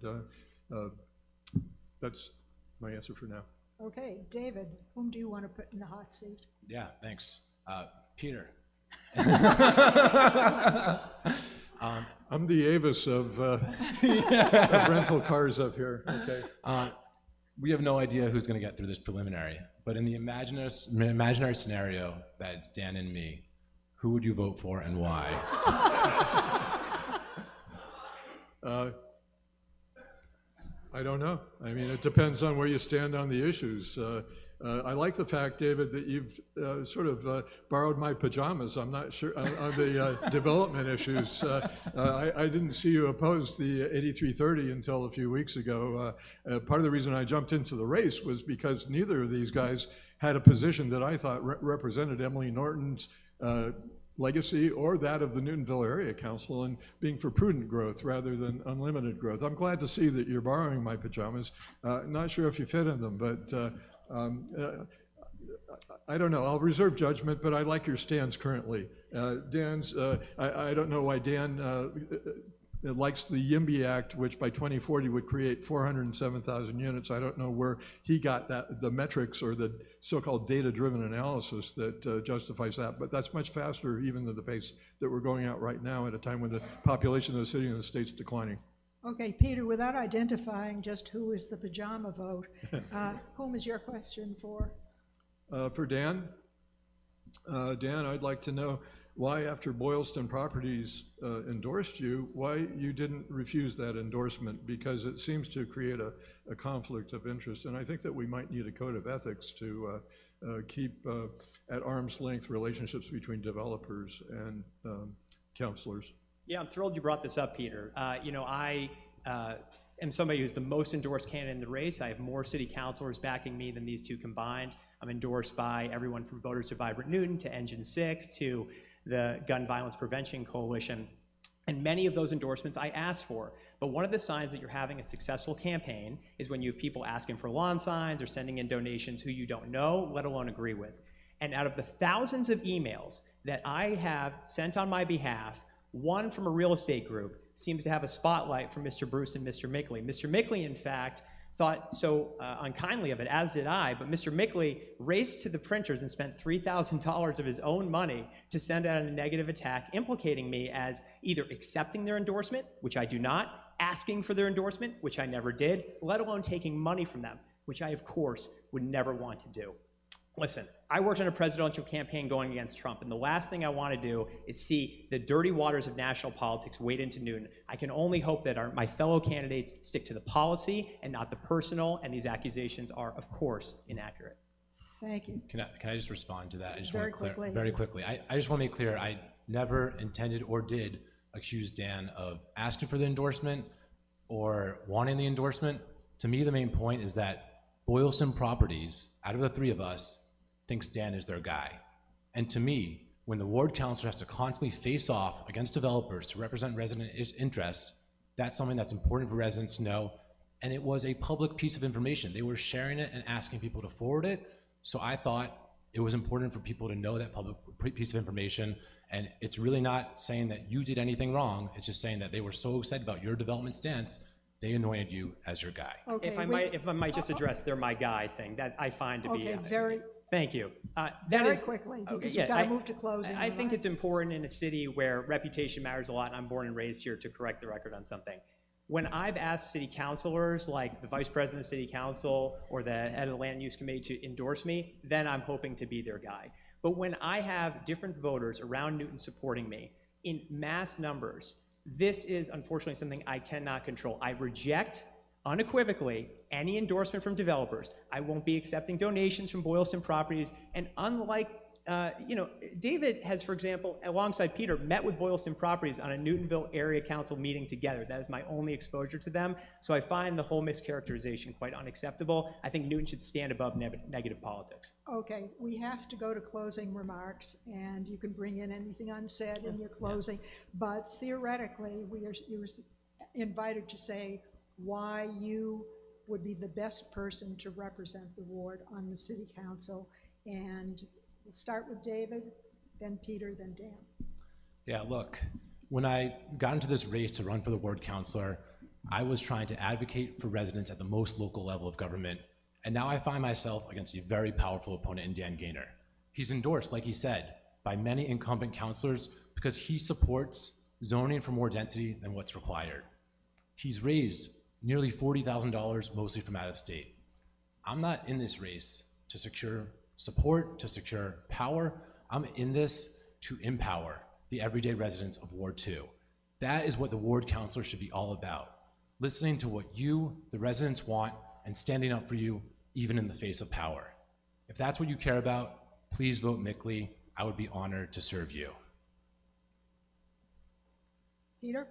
that's my answer for now. Okay, David, whom do you want to put in the hot seat? Yeah, thanks. Peter. I'm the Avis of rental cars up here. Okay. We have no idea who's going to get through this preliminary, but in the imaginary scenario that it's Dan and me, who would you vote for and why? I don't know. I mean, it depends on where you stand on the issues. I like the fact, David, that you've sort of borrowed my pajamas. I'm not sure on the development issues. I didn't see you oppose the 8330 until a few weeks ago. Part of the reason I jumped into the race was because neither of these guys had a position that I thought represented Emily Norton's legacy or that of the Newtonville Area Council, and being for prudent growth rather than unlimited growth. I'm glad to see that you're borrowing my pajamas. Not sure if you fit in them, but I don't know. I'll reserve judgment, but I like your stance currently. Dan's, I don't know why Dan likes the YIMBY Act, which by 2040 would create 407,000 units. I don't know where he got that, the metrics or the so-called data-driven analysis that justifies that, but that's much faster even than the pace that we're going at right now at a time when the population of the city and the state's declining. Okay, Peter, without identifying just who is the pajama vote, whom is your question for? For Dan? Dan, I'd like to know why, after Boylston Properties endorsed you, why you didn't refuse that endorsement, because it seems to create a conflict of interest, and I think that we might need a code of ethics to keep at arm's length relationships between developers and councilors. Yeah, I'm thrilled you brought this up, Peter. You know, I am somebody who's the most endorsed candidate in the race. I have more city councilors backing me than these two combined. I'm endorsed by everyone from Voters to Vibrant Newton to Engine 6 to the Gun Violence Prevention Coalition. And many of those endorsements I asked for. But one of the signs that you're having a successful campaign is when you have people asking for lawn signs or sending in donations who you don't know, let alone agree with. And out of the thousands of emails that I have sent on my behalf, one from a real estate group seems to have a spotlight for Mr. Bruce and Mr. Micley. Mr. Micley, in fact, thought so unkindly of it, as did I, but Mr. Micley raced to the printers and spent $3,000 of his own money to send out a negative attack implicating me as either accepting their endorsement, which I do not, asking for their endorsement, which I never did, let alone taking money from them, which I, of course, would never want to do. Listen, I worked on a presidential campaign going against Trump, and the last thing I want to do is see the dirty waters of national politics wade into Newton. I can only hope that my fellow candidates stick to the policy and not the personal, and these accusations are, of course, inaccurate. Thank you. Can I just respond to that? I just Very want to quickly. very quickly. I just want to make clear, I never intended or did accuse Dan of asking for the endorsement or wanting the endorsement. To me, the main point is that Boylston Properties, out of the three of us, thinks Dan is their guy. And to me, when the ward councilor has to constantly face off against developers to represent resident interests, that's something that's important for residents to know. And it was a public piece of information. They were sharing it and asking people to forward it. So I thought It was important for people to know that public piece of information, and it's really not saying that you did anything wrong. It's just saying that they were so excited about your development stance, they anointed you as your guy. Okay, If I might just address their my guy thing, that I find to be. Okay, very, Thank you. very quickly, because we've got to move to closing. I think it's remarks. important in a city where reputation matters a lot, and I'm born and raised here to correct the record on something. When I've asked city councilors, like the vice president of city council or the head of the land use committee to endorse me, then I'm hoping to be their guy. But when I have different voters around Newton supporting me in mass numbers, this is unfortunately something I cannot control. I reject unequivocally any endorsement from developers. I won't be accepting donations from Boylston Properties, and unlike David has, for example, alongside Peter, met with Boylston Properties on a Newtonville area council meeting together. That is my only exposure to them. So I find the whole mischaracterization quite unacceptable. I think Newton should stand above negative politics. Okay, we have to go to closing remarks, and you can bring in anything unsaid in your closing, but theoretically, you were invited to say why you would be the best person to represent the ward on the city council, and we'll start with David, then Peter, then Dan. Yeah, look, when I got into this race to run for the ward councilor, I was trying to advocate for residents at the most local level of government, and now I find myself against a very powerful opponent in Dan Gaynor. He's endorsed, like he said, by many incumbent councilors because he supports zoning for more density than what's required. He's raised nearly $40,000, mostly from out of state. I'm not in this race to secure support, to secure power. I'm in this to empower the everyday residents of Ward 2. That is what the ward councilor should be all about. Listening to what you, the residents, want and standing up for you, even in the face of power. If that's what you care about, please vote Micley. I would be honored to serve you. Peter?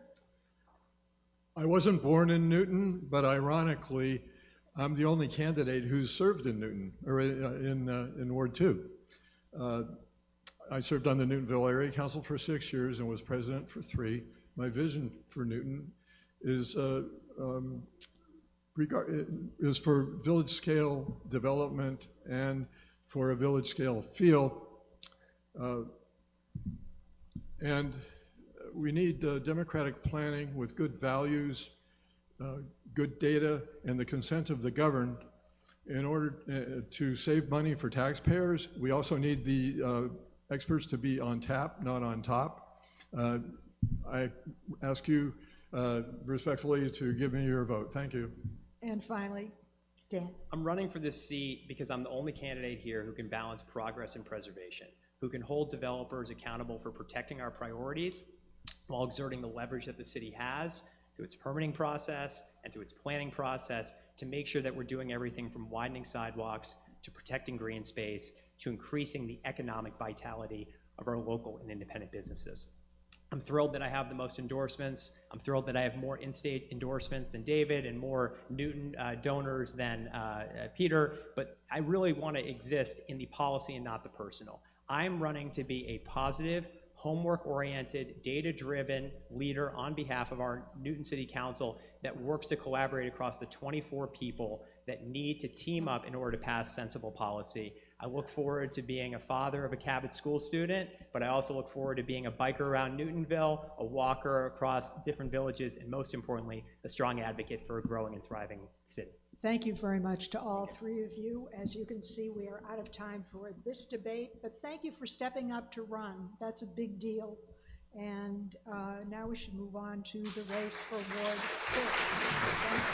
I wasn't born in Newton, but ironically, I'm the only candidate who's served in Newton, or in Ward 2. I served on the Newtonville Area Council for 6 years and was president for 3. My vision for Newton is for village scale development and for a village scale feel. And we need democratic planning with good values, good data, and the consent of the governed in order to save money for taxpayers. We also need the experts to be on tap, not on top. I ask you respectfully to give me your vote. Thank you. And finally, Dan. I'm running for this seat because I'm the only candidate here who can balance progress and preservation, who can hold developers accountable for protecting our priorities while exerting the leverage that the city has through its permitting process and through its planning process to make sure that we're doing everything from widening sidewalks to protecting green space to increasing the economic vitality of our local and independent businesses. I'm thrilled that I have the most endorsements. I'm thrilled that I have more in-state endorsements than David and more Newton donors than Peter, but I really want to exist in the policy and not the personal. I'm running to be a positive, homework-oriented, data-driven leader on behalf of our Newton City Council that works to collaborate across the 24 people that need to team up in order to pass sensible policy. I look forward to being a father of a Cabot school student, but I also look forward to being a biker around Newtonville, a walker across different villages, and most importantly, a strong advocate for a growing and thriving city. Thank you very much to all three of you. As you can see, we are out of time for this debate, but thank you for stepping up to run. That's a big deal. And now we should move on to the race for Ward 6.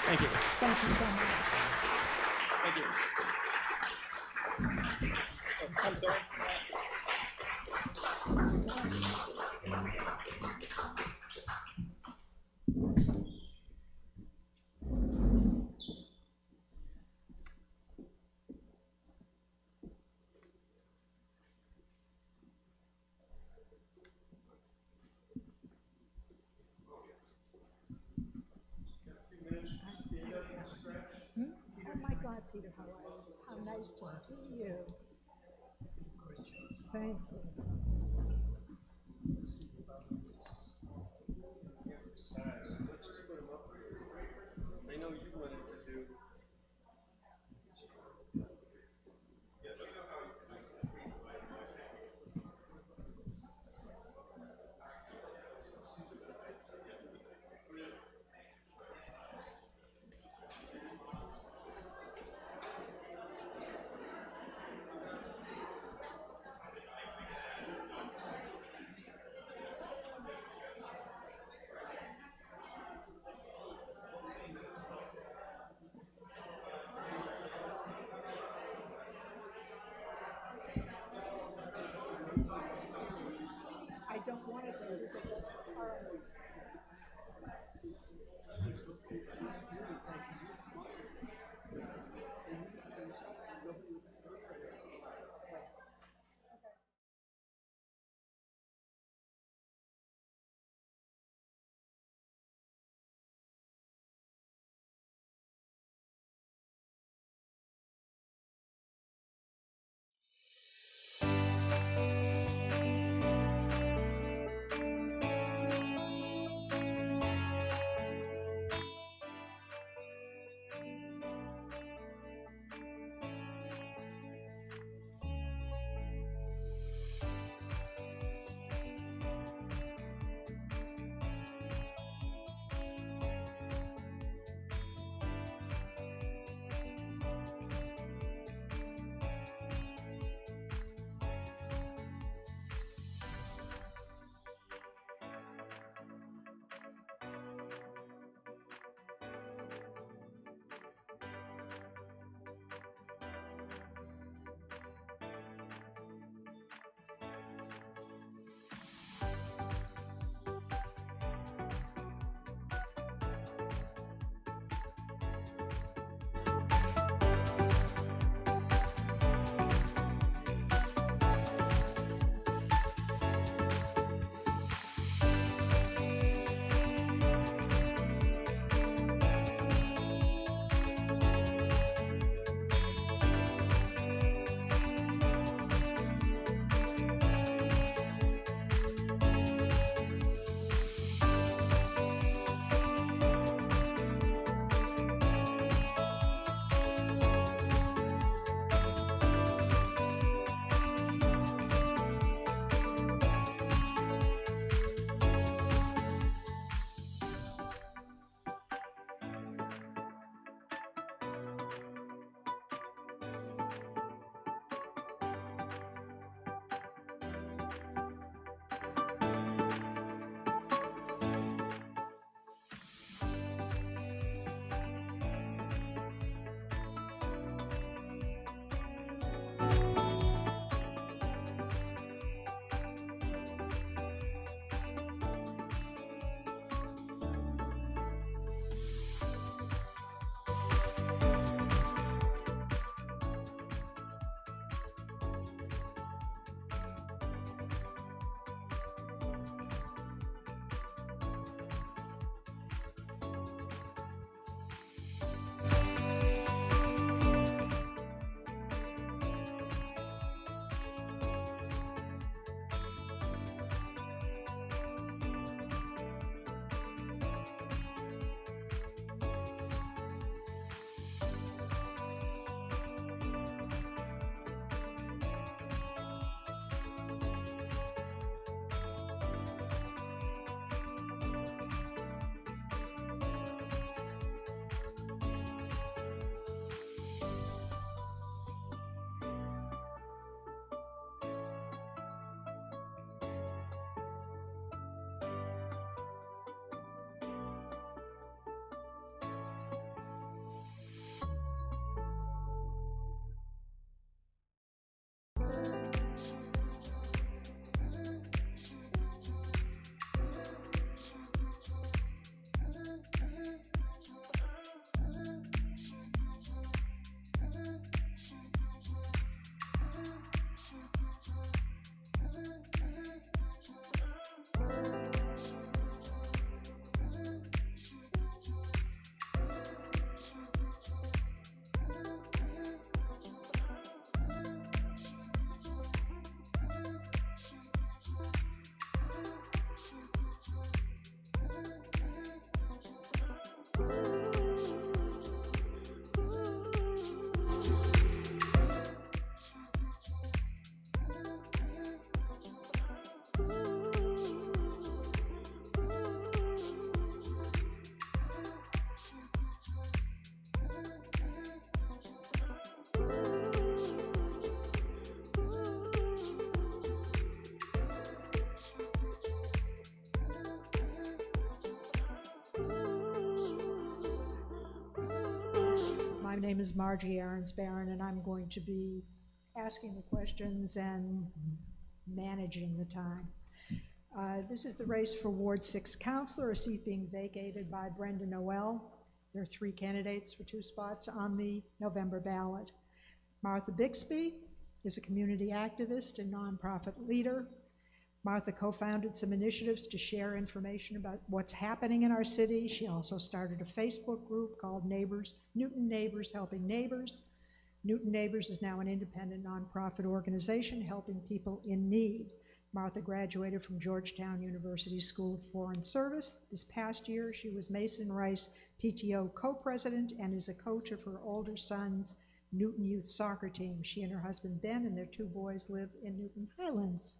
Thank you. Thank you so much. Thank you. Oh, I'm sorry. Oh my God, Peter, how nice to see you. Thank you. I know you wanted to do. up one of them. All right. My name is Marjorie Arons-Barron, and I'm going to be asking the questions and managing the time. This is the race for Ward 6 Councilor, a seat being vacated by Brenda Noel. There are 3 candidates for 2 spots on the November ballot. Martha Bixby is a community activist and nonprofit leader. Martha co-founded some initiatives to share information about what's happening in our city. She also started a Facebook group called Newton Neighbors Helping Neighbors. Newton Neighbors is now an independent nonprofit organization helping people in need. Martha graduated from Georgetown University School of Foreign Service. This past year, she was Mason Rice PTO co-president and is a coach of her older son's Newton Youth Soccer team. She and her husband Ben and their 2 boys live in Newton Highlands.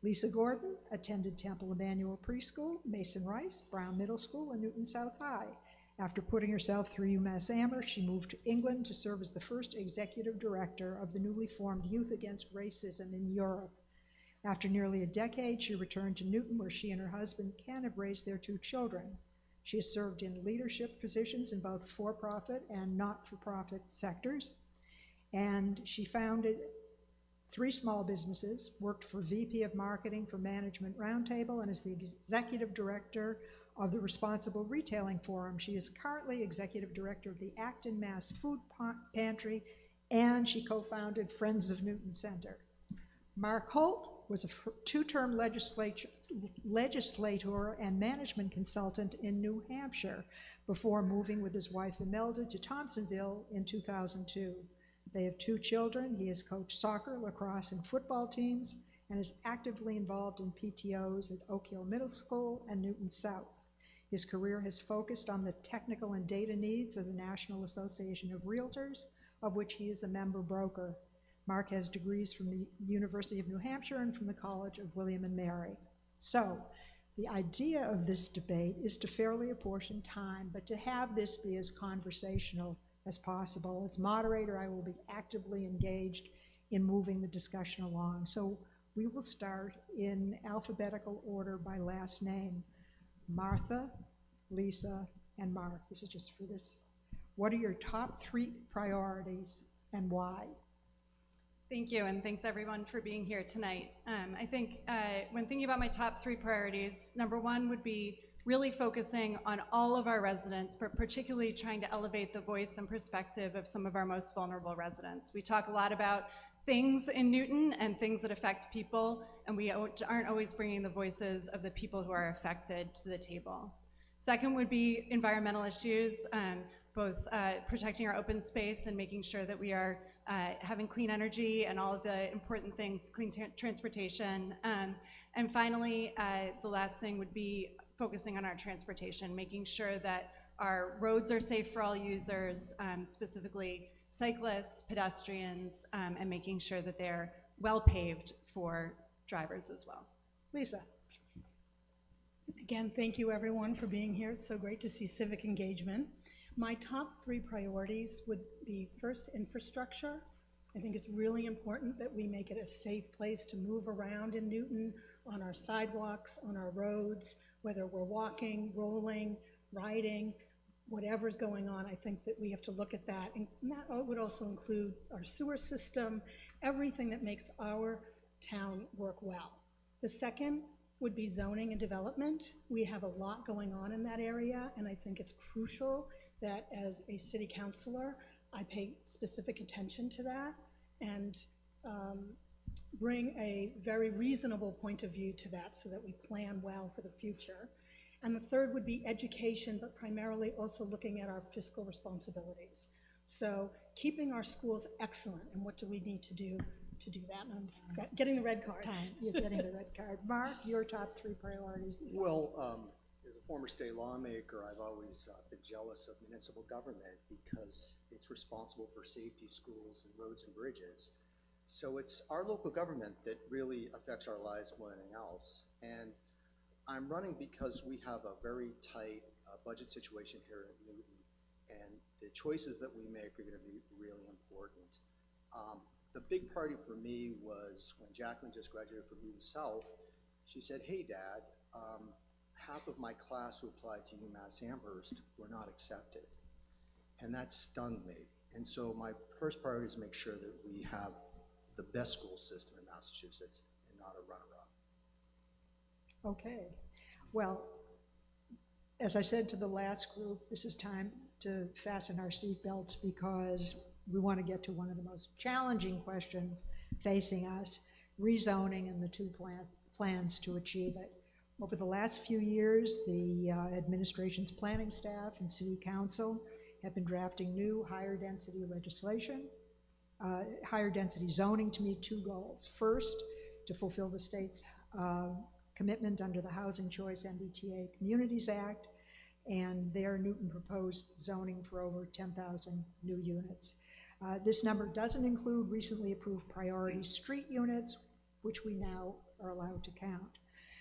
Lisa Gordon attended Temple Emmanuel Preschool, Mason Rice, Brown Middle School, and Newton South High. After putting herself through UMass Amherst, she moved to England to serve as the first executive director of the newly formed Youth Against Racism in Europe. After nearly a decade, she returned to Newton, where she and her husband Ken have raised their 2 children. She has served in leadership positions in both for-profit and not-for-profit sectors, and she founded 3 small businesses, worked for VP of Marketing for Management Roundtable, and is the executive director of the Responsible Retailing Forum. She is currently executive director of the Acton Mass Food Pantry, and she co-founded Friends of Newton Center. Mark Holt was a 2-term legislator and management consultant in New Hampshire before moving with his wife Imelda to Thompsonville in 2002. They have 2 children. He has coached soccer, lacrosse, and football teams and is actively involved in PTOs at Oak Hill Middle School and Newton South. His career has focused on the technical and data needs of the National Association of Realtors, of which he is a member broker. Mark has degrees from the University of New Hampshire and from the College of William and Mary. So, the idea of this debate is to fairly apportion time, but to have this be as conversational as possible. As moderator, I will be actively engaged in moving the discussion along. So we will start in alphabetical order by last name. Martha, Lisa, and Mark. This is just for this. What are your top 3 priorities and why? Thank you, and thanks everyone for being here tonight. I think when thinking about my top 3 priorities, number 1 would be really focusing on all of our residents, but particularly trying to elevate the voice and perspective of some of our most vulnerable residents. We talk a lot about things in Newton and things that affect people, and we aren't always bringing the voices of the people who are affected to the table. Second would be environmental issues, both protecting our open space and making sure that we are having clean energy and all of the important things, clean transportation. And finally, the last thing would be focusing on our transportation, making sure that our roads are safe for all users, specifically cyclists, pedestrians, and making sure that they're well paved for drivers as well. Lisa. Again, thank you everyone for being here. It's so great to see civic engagement. My top 3 priorities would be first, infrastructure. I think it's really important that we make it a safe place to move around in Newton, on our sidewalks, on our roads, whether we're walking, rolling, riding, whatever's going on. I think that we have to look at that. And that would also include our sewer system, everything that makes our town work well. The second would be zoning and development. We have a lot going on in that area, and I think it's crucial that as a city councilor, I pay specific attention to that and bring a very reasonable point of view to that so that we plan well for the future. And the third would be education, but primarily also looking at our fiscal responsibilities. So keeping our schools excellent, and what do we need to do that? And I'm getting the red card. You're getting the red card. Mark, your top 3 priorities. Well, as a former state lawmaker, I've always been jealous of municipal government because it's responsible for safety, schools, and roads and bridges. So it's our local government that really affects our lives more than anything else. And I'm running because we have a very tight budget situation here at Newton, and the choices that we make are going to be really important. The big priority for me was when Jacqueline just graduated from Newton South. She said, "Hey, Dad, half of my class who applied to UMass Amherst were not accepted." And that stunned me. And so my first priority is make sure that we have the best school system in Massachusetts and not a runner-up. Okay. Well, as I said to the last group, this is time to fasten our seatbelts because we want to get to one of the most challenging questions facing us, rezoning and the two plans to achieve it. Over the last few years, the administration's planning staff and city council have been drafting new higher density legislation, higher density zoning to meet two goals. First, to fulfill the state's commitment under the Housing Choice MBTA Communities Act and their Newton proposed zoning for over 10,000 new units. This number doesn't include recently approved priority street units, which we now are allowed to count.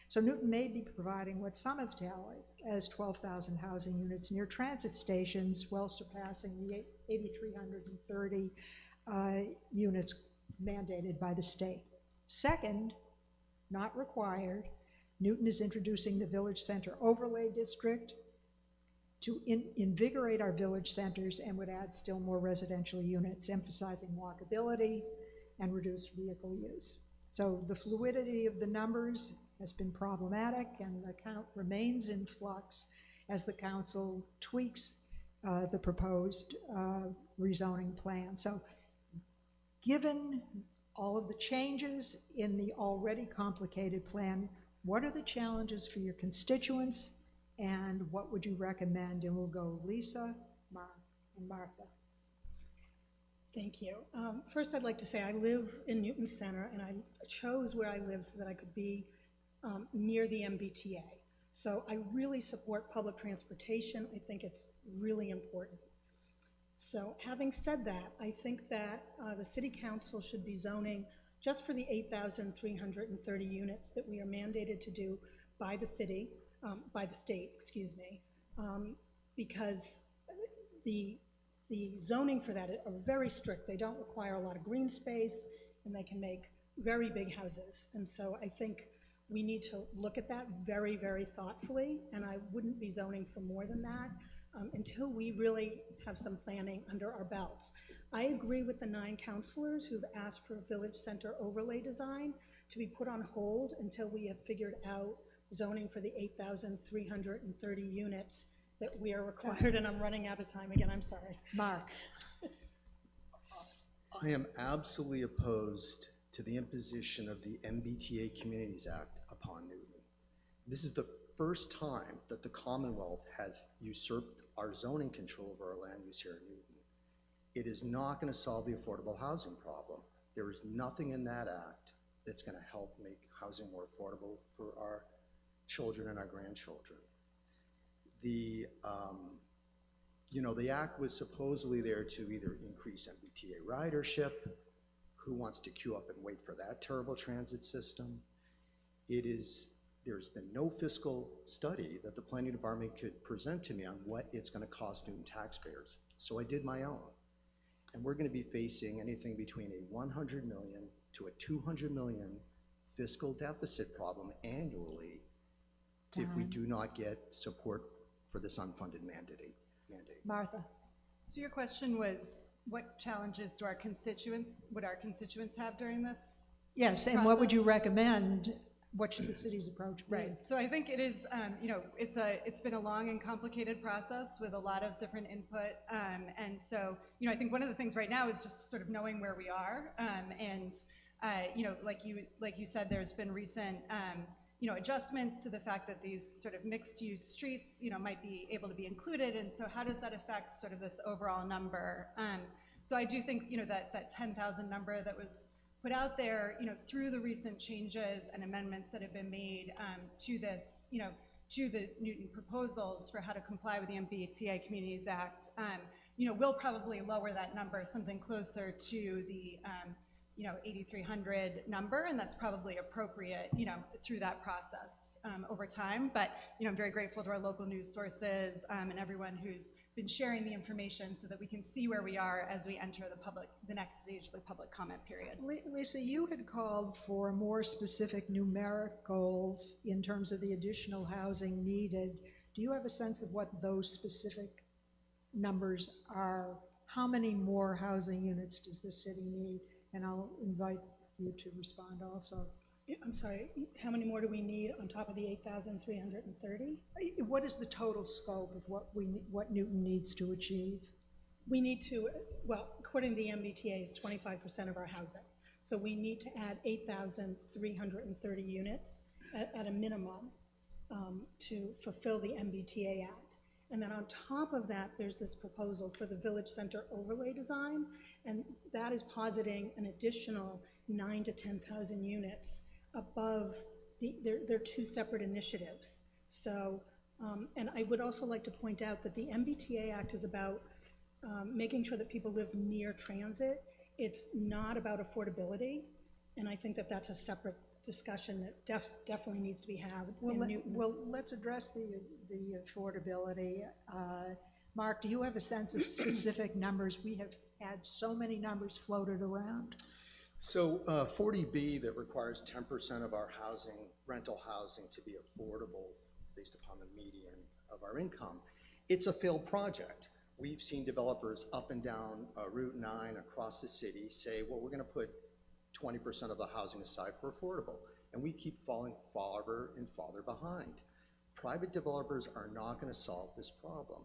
So Newton may be providing what some have tallied as 12,000 housing units near transit stations, well surpassing the 8,330 units mandated by the state. Second, not required, Newton is introducing the Village Center Overlay District to invigorate our village centers and would add still more residential units, emphasizing walkability and reduced vehicle use. So the fluidity of the numbers has been problematic, and the count remains in flux as the council tweaks the proposed rezoning plan. So given all of the changes in the already complicated plan, what are the challenges for your constituents, and what would you recommend? And we'll go Lisa, Mark, and Martha. Thank you. First, I'd like to say I live in Newton Center, and I chose where I live so that I could be near the MBTA. So I really support public transportation. I think it's really important. So having said that, I think that the City Council should be zoning just for the 8,330 units that we are mandated to do by the city, by the state, excuse me, because the zoning for that are very strict. They don't require a lot of green space, and they can make very big houses. And so I think we need to look at that very, very thoughtfully, and I wouldn't be zoning for more than that until we really have some planning under our belts. I agree with the 9 councilors who've asked for a village center overlay design to be put on hold until we have figured out zoning for the 8,330 units that we are required, and I'm running out of time again, I'm sorry. Mark. I am absolutely opposed to the imposition of the MBTA Communities Act upon Newton. This is the first time that the Commonwealth has usurped our zoning control over our land use here in Newton. It is not going to solve the affordable housing problem. There is nothing in that act that's going to help make housing more affordable for our children and our grandchildren. The act was supposedly there to either increase MBTA ridership. Who wants to queue up and wait for that terrible transit system? There's been no fiscal study that the planning department could present to me on what it's going to cost Newton taxpayers. So I did my own. And we're going to be facing anything between a 100 million to a 200 million fiscal deficit problem annually if we do not get support for this unfunded mandate. Martha. So your question was, what challenges would our constituents have during this? Yes, and what would you recommend? What should the city's approach be? Right. So I think it is, it's been a long and complicated process with a lot of different input, and so I think one of the things right now is just sort of knowing where we are, and like you said, there's been recent adjustments to the fact that these sort of mixed-use streets might be able to be included, and so how does that affect sort of this overall number? So I do think that 10,000 number that was put out there, through the recent changes and amendments that have been made to this, to the Newton proposals for how to comply with the MBTA Communities Act, will probably lower that number, something closer to the 8,300 number, and that's probably appropriate, through that process over time. But, I'm very grateful to our local news sources and everyone who's been sharing the information so that we can see where we are as we enter the next stage of the public comment period. Lisa, you had called for more specific numeric goals in terms of the additional housing needed. Do you have a sense of what those specific numbers are? How many more housing units does the city need? And I'll invite you to respond also. I'm sorry, how many more do we need on top of the 8,330? What is the total scope of what Newton needs to achieve? We need to, well, according to the MBTA, it's 25% of our housing. So we need to add 8,330 units at a minimum to fulfill the MBTA Act. And then on top of that, there's this proposal for the Village Center overlay design, and that is positing an additional 9,000 to 10,000 units above they're two separate initiatives. So, and I would also like to point out that the MBTA Act is about making sure that people live near transit. It's not about affordability, and I think that that's a separate discussion that definitely needs to be had in Newton. Well, let's address the affordability. Mark, do you have a sense of specific numbers? We have had so many numbers floated around. So 40B that requires 10% of our housing, rental housing, to be affordable based upon the median of our income, it's a failed project. We've seen developers up and down Route 9 across the city say, well, we're gonna put 20% of the housing aside for affordable. And we keep falling farther and farther behind. Private developers are not gonna solve this problem.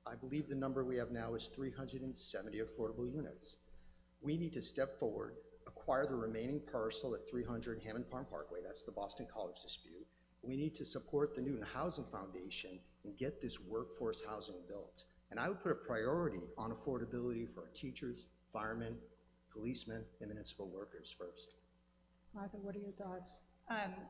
I believe the number we have now is 370 affordable units. We need to step forward, acquire the remaining parcel at 300 Hammond Farm Parkway, that's the Boston College dispute. We need to support the Newton Housing Foundation and get this workforce housing built. And I would put a priority on affordability for our teachers, firemen, policemen, and municipal workers first. Martha, what are your thoughts?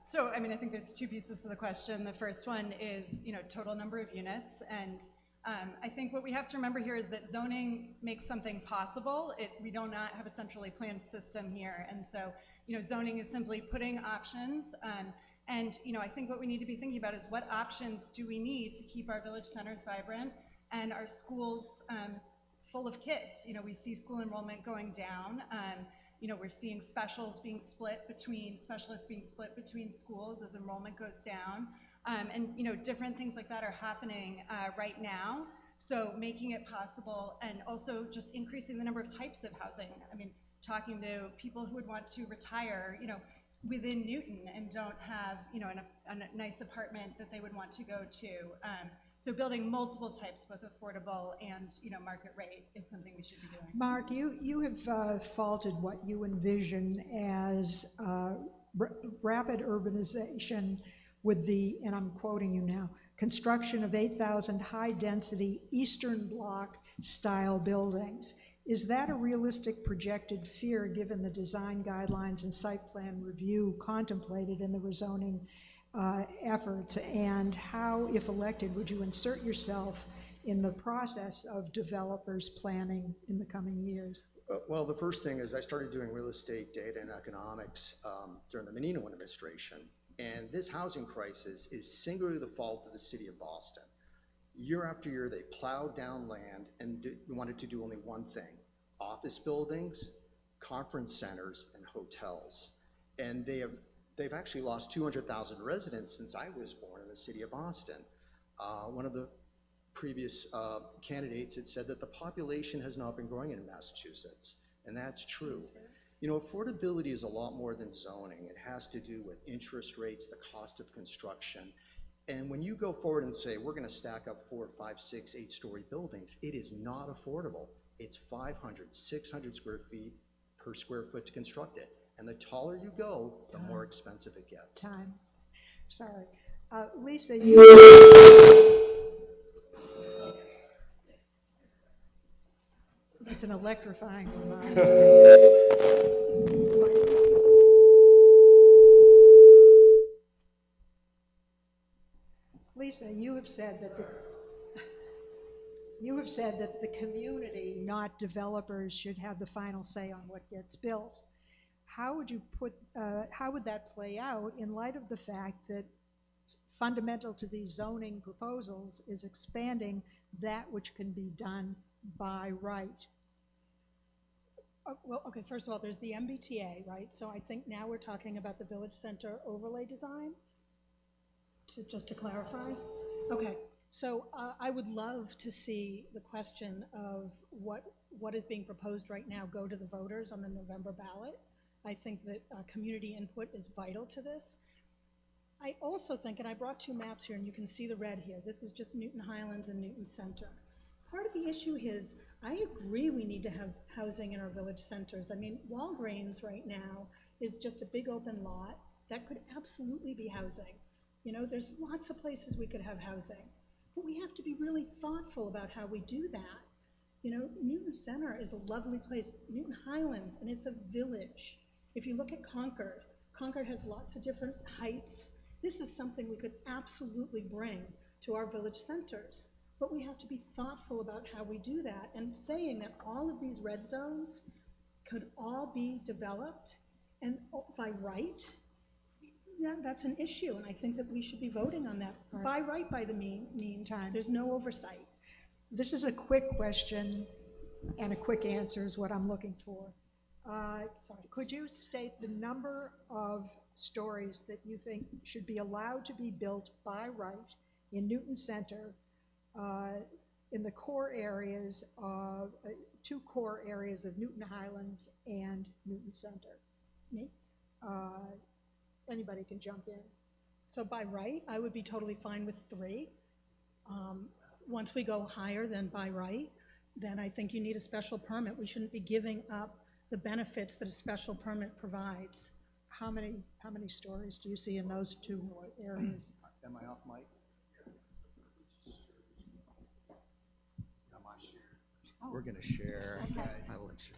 So, I mean, I think there's two pieces to the question. The first one is, total number of units. And I think what we have to remember here is that zoning makes something possible. We do not have a centrally planned system here. And so, zoning is simply putting options. And I think what we need to be thinking about is what options do we need to keep our village centers vibrant and our schools full of kids. We see school enrollment going down. We're seeing specialists being split between schools as enrollment goes down. And different things like that are happening right now. So making it possible, and also just increasing the number of types of housing. I mean, talking to people who would want to retire, within Newton and don't have, a nice apartment that they would want to go to. So building multiple types, both affordable and, market rate, is something we should be doing. Mark, you have faulted what you envision as rapid urbanization with the, and I'm quoting you now, construction of 8,000 high-density Eastern Bloc style buildings. Is that a realistic projected fear given the design guidelines and site plan review contemplated in the rezoning efforts? And how, if elected, would you insert yourself in the process of developers planning in the coming years? Well, the first thing is I started doing real estate data and economics during the Menino administration. And this housing crisis is singularly the fault of the city of Boston. Year after year, they plowed down land and wanted to do only one thing: office buildings, conference centers, and hotels. And they've actually lost 200,000 residents since I was born in the city of Boston. One of the previous candidates had said that the population has not been growing in Massachusetts, and that's true. Affordability is a lot more than zoning. It has to do with interest rates, the cost of construction. And when you go forward and say, we're gonna stack up 4, 5, 6, 8-story buildings, it is not affordable. It's 500, 600 square feet per square foot to construct it. And the taller you go, the more expensive it gets. Time. Sorry. Lisa, It's an electrifying reminder. Lisa, you have said that the community, not developers, should have the final say on what gets built. How would that play out in light of the fact that fundamental to these zoning proposals is expanding that which can be done by right? Well, okay, first of all, there's the MBTA, right? So I think now we're talking about the village center overlay design, just to clarify. Okay, so I would love to see the question of what is being proposed right now go to the voters on the November ballot. I think that community input is vital to this. I also think, and I brought two maps here, and you can see the red here. This is just Newton Highlands and Newton Center. Part of the issue is, I agree we need to have housing in our village centers. I mean, Walgreens right now is just a big open lot. That could absolutely be housing. You know, there's lots of places we could have housing. But we have to be really thoughtful about how we do that. You know, Newton Center is a lovely place, Newton Highlands, and it's a village. If you look at Concord, Concord has lots of different heights. This is something we could absolutely bring to our village centers. But we have to be thoughtful about how we do that, and saying that all of these red zones could all be developed and by right, that's an issue, and I think that we should be voting on that. Right. By right, by the means, Time. there's no oversight. This is a quick question, and a quick answer is what I'm looking for. Sorry. Could you state the number of stories that you think should be allowed to be built by right in Newton Center, in the core areas of, two core areas of Newton Highlands and Newton Center? Me? Anybody can jump in. So by right, I would be totally fine with 3. Once we go higher than by right, then I think you need a special permit. We shouldn't be giving up the benefits that a special permit provides. How many stories do you see in those two areas? Am I off mic? I'm on share. We're gonna share. I will share.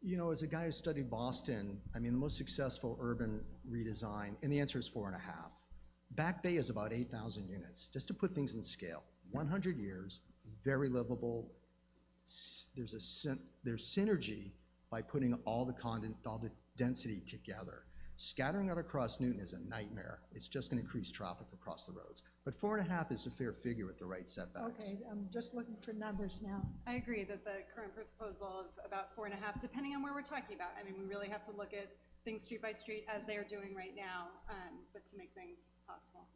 You know, as a guy who studied Boston, I mean, the most successful urban redesign, and the answer is 4.5. Back Bay is about 8,000 units, just to put things in scale. 100 years, very livable. There's synergy by putting all the density together. Scattering out across Newton is a nightmare. It's just gonna increase traffic across the roads. But 4.5 is a fair figure with the right setbacks. Okay, I'm just looking for numbers now. I agree that the current proposal of about 4.5, depending on where we're talking about. I mean, we really have to look at things street by street as they are doing right now, but to make things possible.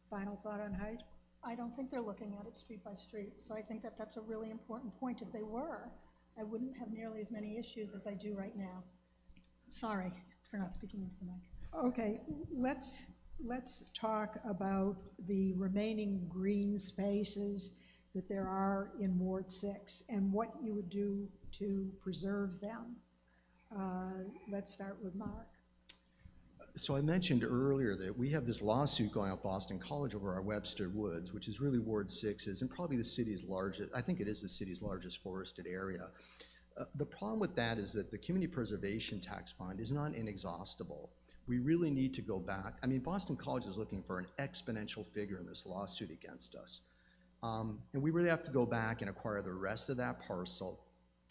Final thought on height? I don't think they're looking at it street by street, so I think that that's a really important point. If they were, I wouldn't have nearly as many issues as I do right now. Sorry for not speaking into the mic. Okay, let's talk about the remaining green spaces that there are in Ward 6 and what you would do to preserve them. Let's start with Mark. So I mentioned earlier that we have this lawsuit going at Boston College over our Webster Woods, which is really Ward 6's and probably the city's largest, I think it is the city's largest forested area. The problem with that is that the Community Preservation Tax Fund is not inexhaustible. We really need to go back. I mean, Boston College is looking for an exponential figure in this lawsuit against us. And we really have to go back and acquire the rest of that parcel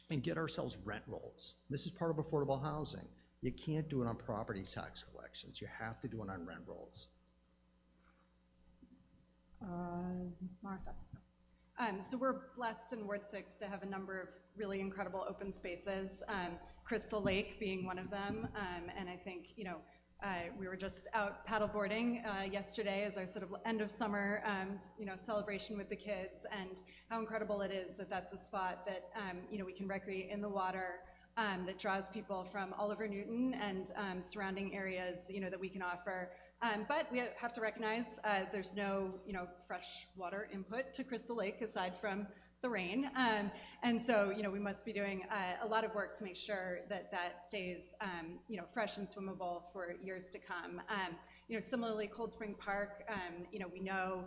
and get ourselves rent rolls. This is part of affordable housing. You can't do it on property tax collections. You have to do it on rent rolls. Martha. So we're blessed in Ward 6 to have a number of really incredible open spaces, Crystal Lake being one of them. And I think, you know, we were just out paddleboarding yesterday as our sort of end of summer, you know, celebration with the kids, and how incredible it is that that's a spot that, you know, we can recreate in the water, that draws people from all over Newton and surrounding areas, you know, that we can offer. But we have to recognize there's no, you know, fresh water input to Crystal Lake aside from the rain. And so, you know, we must be doing a lot of work to make sure that that stays, you know, fresh and swimmable for years to come. You know, similarly, Cold Spring Park, you know, we know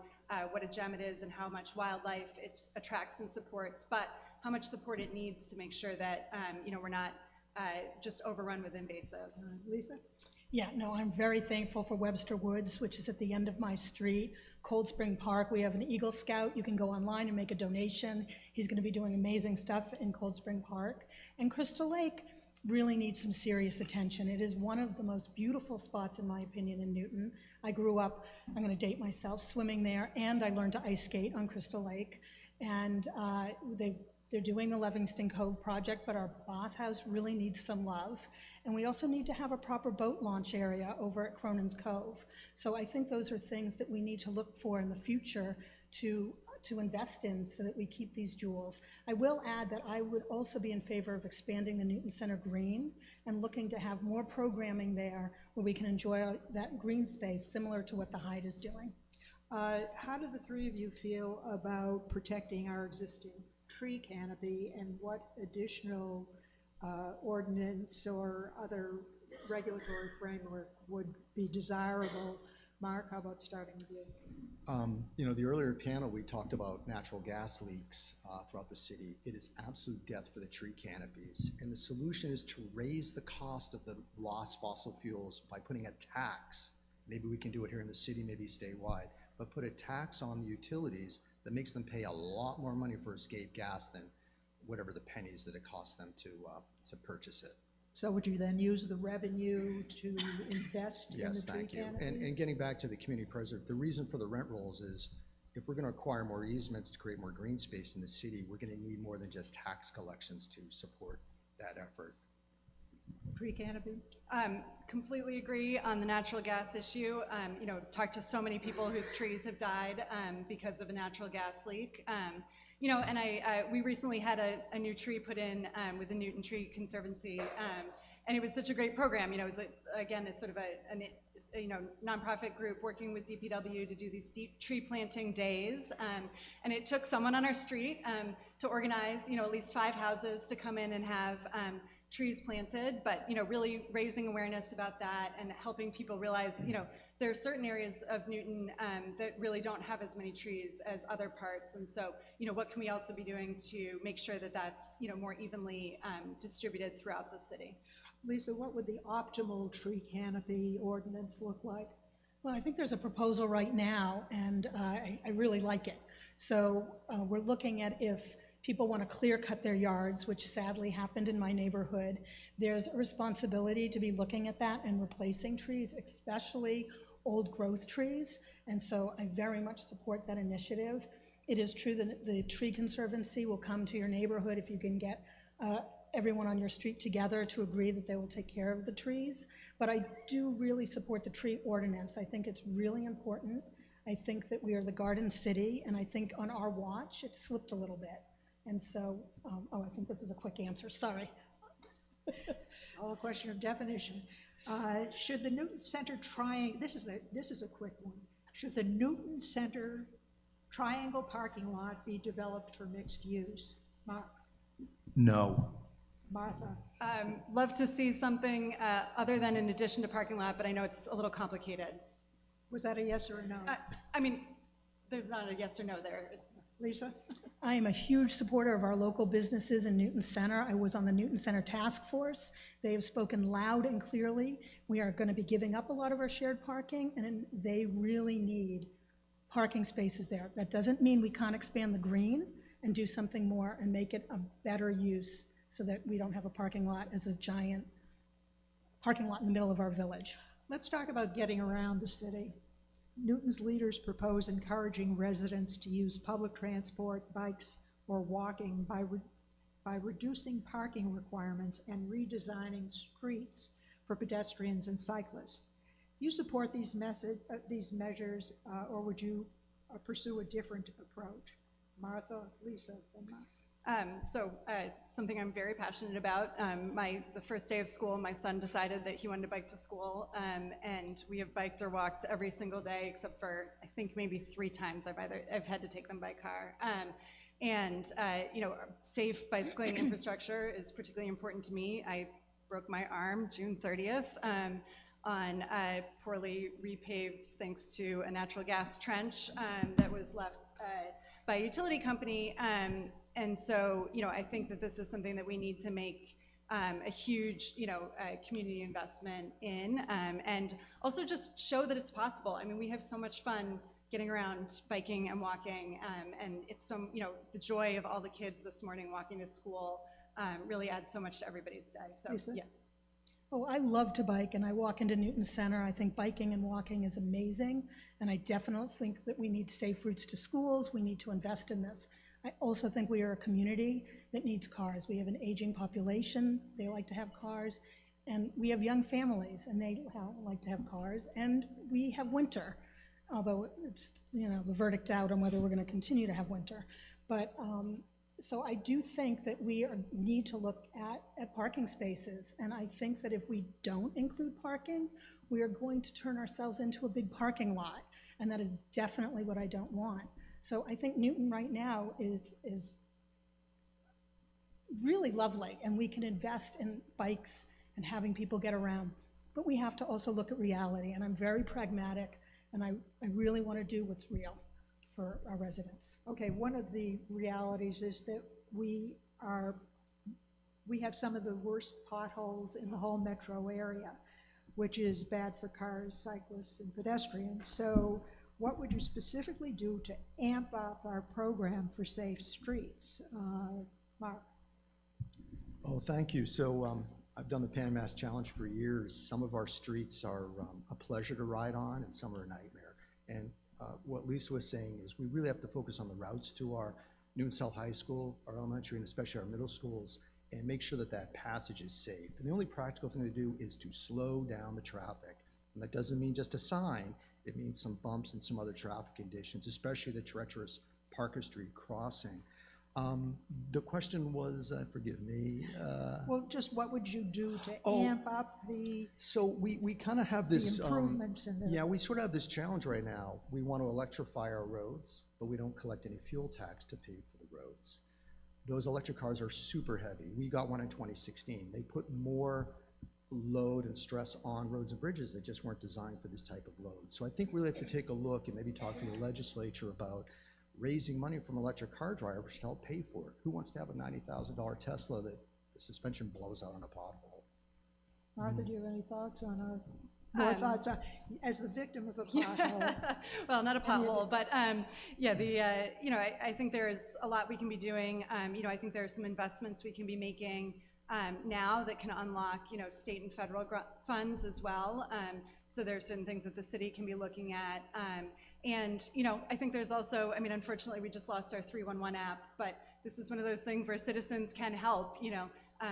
what a gem it is and how much wildlife it attracts and supports, but how much support it needs to make sure that, you know, we're not just overrun with invasives. Lisa? Yeah, no, I'm very thankful for Webster Woods, which is at the end of my street. Cold Spring Park, we have an Eagle Scout. You can go online and make a donation. He's going to be doing amazing stuff in Cold Spring Park. And Crystal Lake really needs some serious attention. It is one of the most beautiful spots, in my opinion, in Newton. I grew up, I'm going to date myself, swimming there, and I learned to ice skate on Crystal Lake. And they're doing the Livingston Cove project, but our bathhouse really needs some love. And we also need to have a proper boat launch area over at Cronin's Cove. So I think those are things that we need to look for in the future to to invest in so that we keep these jewels. I will add that I would also be in favor of expanding the Newton Center Green and looking to have more programming there where we can enjoy that green space similar to what the Hyde is doing. How do the three of you feel about protecting our existing tree canopy, and what additional ordinance or other regulatory framework would be desirable? Mark, how about starting with you? You know, the earlier panel, we talked about natural gas leaks throughout the city. It is absolute death for the tree canopies. And the solution is to raise the cost of the lost fossil fuels by putting a tax. Maybe we can do it here in the city, maybe statewide, but put a tax on the utilities that makes them pay a lot more money for escape gas than whatever the pennies that it costs them to purchase it. So would you then use the revenue to invest in the Yes, tree thank you. canopy? And getting back to the community preserve, the reason for the rent rolls is if we're gonna acquire more easements to create more green space in the city, we're gonna need more than just tax collections to support that effort. Tree canopy? Completely agree on the natural gas issue. You know, talked to so many people whose trees have died because of a natural gas leak. You know, and we recently had a new tree put in with the Newton Tree Conservancy, and it was such a great program. You know, it was again a sort of a you know, nonprofit group working with DPW to do these deep tree planting days, and it took someone on our street to organize, you know, at least 5 houses to come in and have trees planted, but, you know, really raising awareness about that and helping people realize, you know, there are certain areas of Newton that really don't have as many trees as other parts, and so, you know, what can we also be doing to make sure that that's, you know, more evenly distributed throughout the city? Lisa, what would the optimal tree canopy ordinance look like? Well, I think there's a proposal right now, and I really like it. So we're looking at if people want to clear cut their yards, which sadly happened in my neighborhood. There's a responsibility to be looking at that and replacing trees, especially old growth trees. And so I very much support that initiative. It is true that the Tree Conservancy will come to your neighborhood if you can get everyone on your street together to agree that they will take care of the trees. But I do really support the tree ordinance. I think it's really important. I think that we are the garden city, and I think on our watch, it slipped a little bit. And so, oh, I think this is a quick answer, sorry. All a question of definition. Should the Newton Center triangle, this is a quick one. Should the Newton Center triangle parking lot be developed for mixed use? Mark? No. Martha? Love to see something other than in addition to parking lot, but I know it's a little complicated. Was that a yes or a no? I mean, there's not a yes or no there. Lisa? I am a huge supporter of our local businesses in Newton Center. I was on the Newton Center Task Force. They have spoken loud and clearly. We are going to be giving up a lot of our shared parking, and they really need parking spaces there. That doesn't mean we can't expand the green and do something more and make it a better use so that we don't have a parking lot as a giant parking lot in the middle of our village. Let's talk about getting around the city. Newton's leaders propose encouraging residents to use public transport, bikes, or walking by reducing parking requirements and redesigning streets for pedestrians and cyclists. Do you support these measures, or would you pursue a different approach? Martha, Lisa, and Mark. Something I'm very passionate about. The first day of school, my son decided that he wanted to bike to school, and we have biked or walked every single day, except for I think maybe 3 times I've had to take them by car. You know, safe bicycling infrastructure is particularly important to me. I broke my arm June 30th on poorly repaved thanks to a natural gas trench that was left by a utility company. And so, you know, I think that this is something that we need to make a huge, you know, community investment in, and also just show that it's possible. I mean, we have so much fun getting around biking and walking, and it's so, you know, the joy of all the kids this morning walking to school really adds so much to everybody's day. So, Lisa? yes. Oh, I love to bike, and I walk into Newton Center. I think biking and walking is amazing, and I definitely think that we need safe routes to schools. We need to invest in this. I also think we are a community that needs cars. We have an aging population. They like to have cars, and we have young families, and they like to have cars, and we have winter. although it's, you know, the verdict out on whether we're going to continue to have winter. But so I do think that we need to look at parking spaces, and I think that if we don't include parking, we are going to turn ourselves into a big parking lot, and that is definitely what I don't want. So I think Newton right now is really lovely, and we can invest in bikes and having people get around, but we have to also look at reality, and I'm very pragmatic, and I really want to do what's real for our residents. Okay, one of the realities is that we have some of the worst potholes in the whole metro area, which is bad for cars, cyclists, and pedestrians. So what would you specifically do to amp up our program for safe streets? Mark? Oh, thank you. So I've done the Pan Mass Challenge for years. Some of our streets are a pleasure to ride on, and some are a nightmare. And what Lisa was saying is we really have to focus on the routes to our Newton South High School, our elementary, and especially our middle schools, and make sure that that passage is safe. And the only practical thing to do is to slow down the traffic. And that doesn't mean just a sign. It means some bumps and some other traffic conditions, especially the treacherous Parker Street crossing. The question was, forgive me. Well, just what would you do to amp up the So we kind of have this. improvements in the... Yeah, we sort of have this challenge right now. We want to electrify our roads, but we don't collect any fuel tax to pay for the roads. Those electric cars are super heavy. We got one in 2016. They put more load and stress on roads and bridges that just weren't designed for this type of load. So I think we really have to take a look and maybe talk to the legislature about raising money from electric car drivers to help pay for it. Who wants to have a $90,000 Tesla that the suspension blows out on a pothole? Martha, do you have any thoughts on more thoughts on, as the victim of a pothole? Well, not a pothole, but yeah, you know, I think there's a lot we can be doing. You know, I think there's some investments we can be making now that can unlock, you know, state and federal funds as well. So there's certain things that the city can be looking at. And, you know, I think there's also, I mean, unfortunately, we just lost our 311 app, but this is one of those things where citizens can help, you know.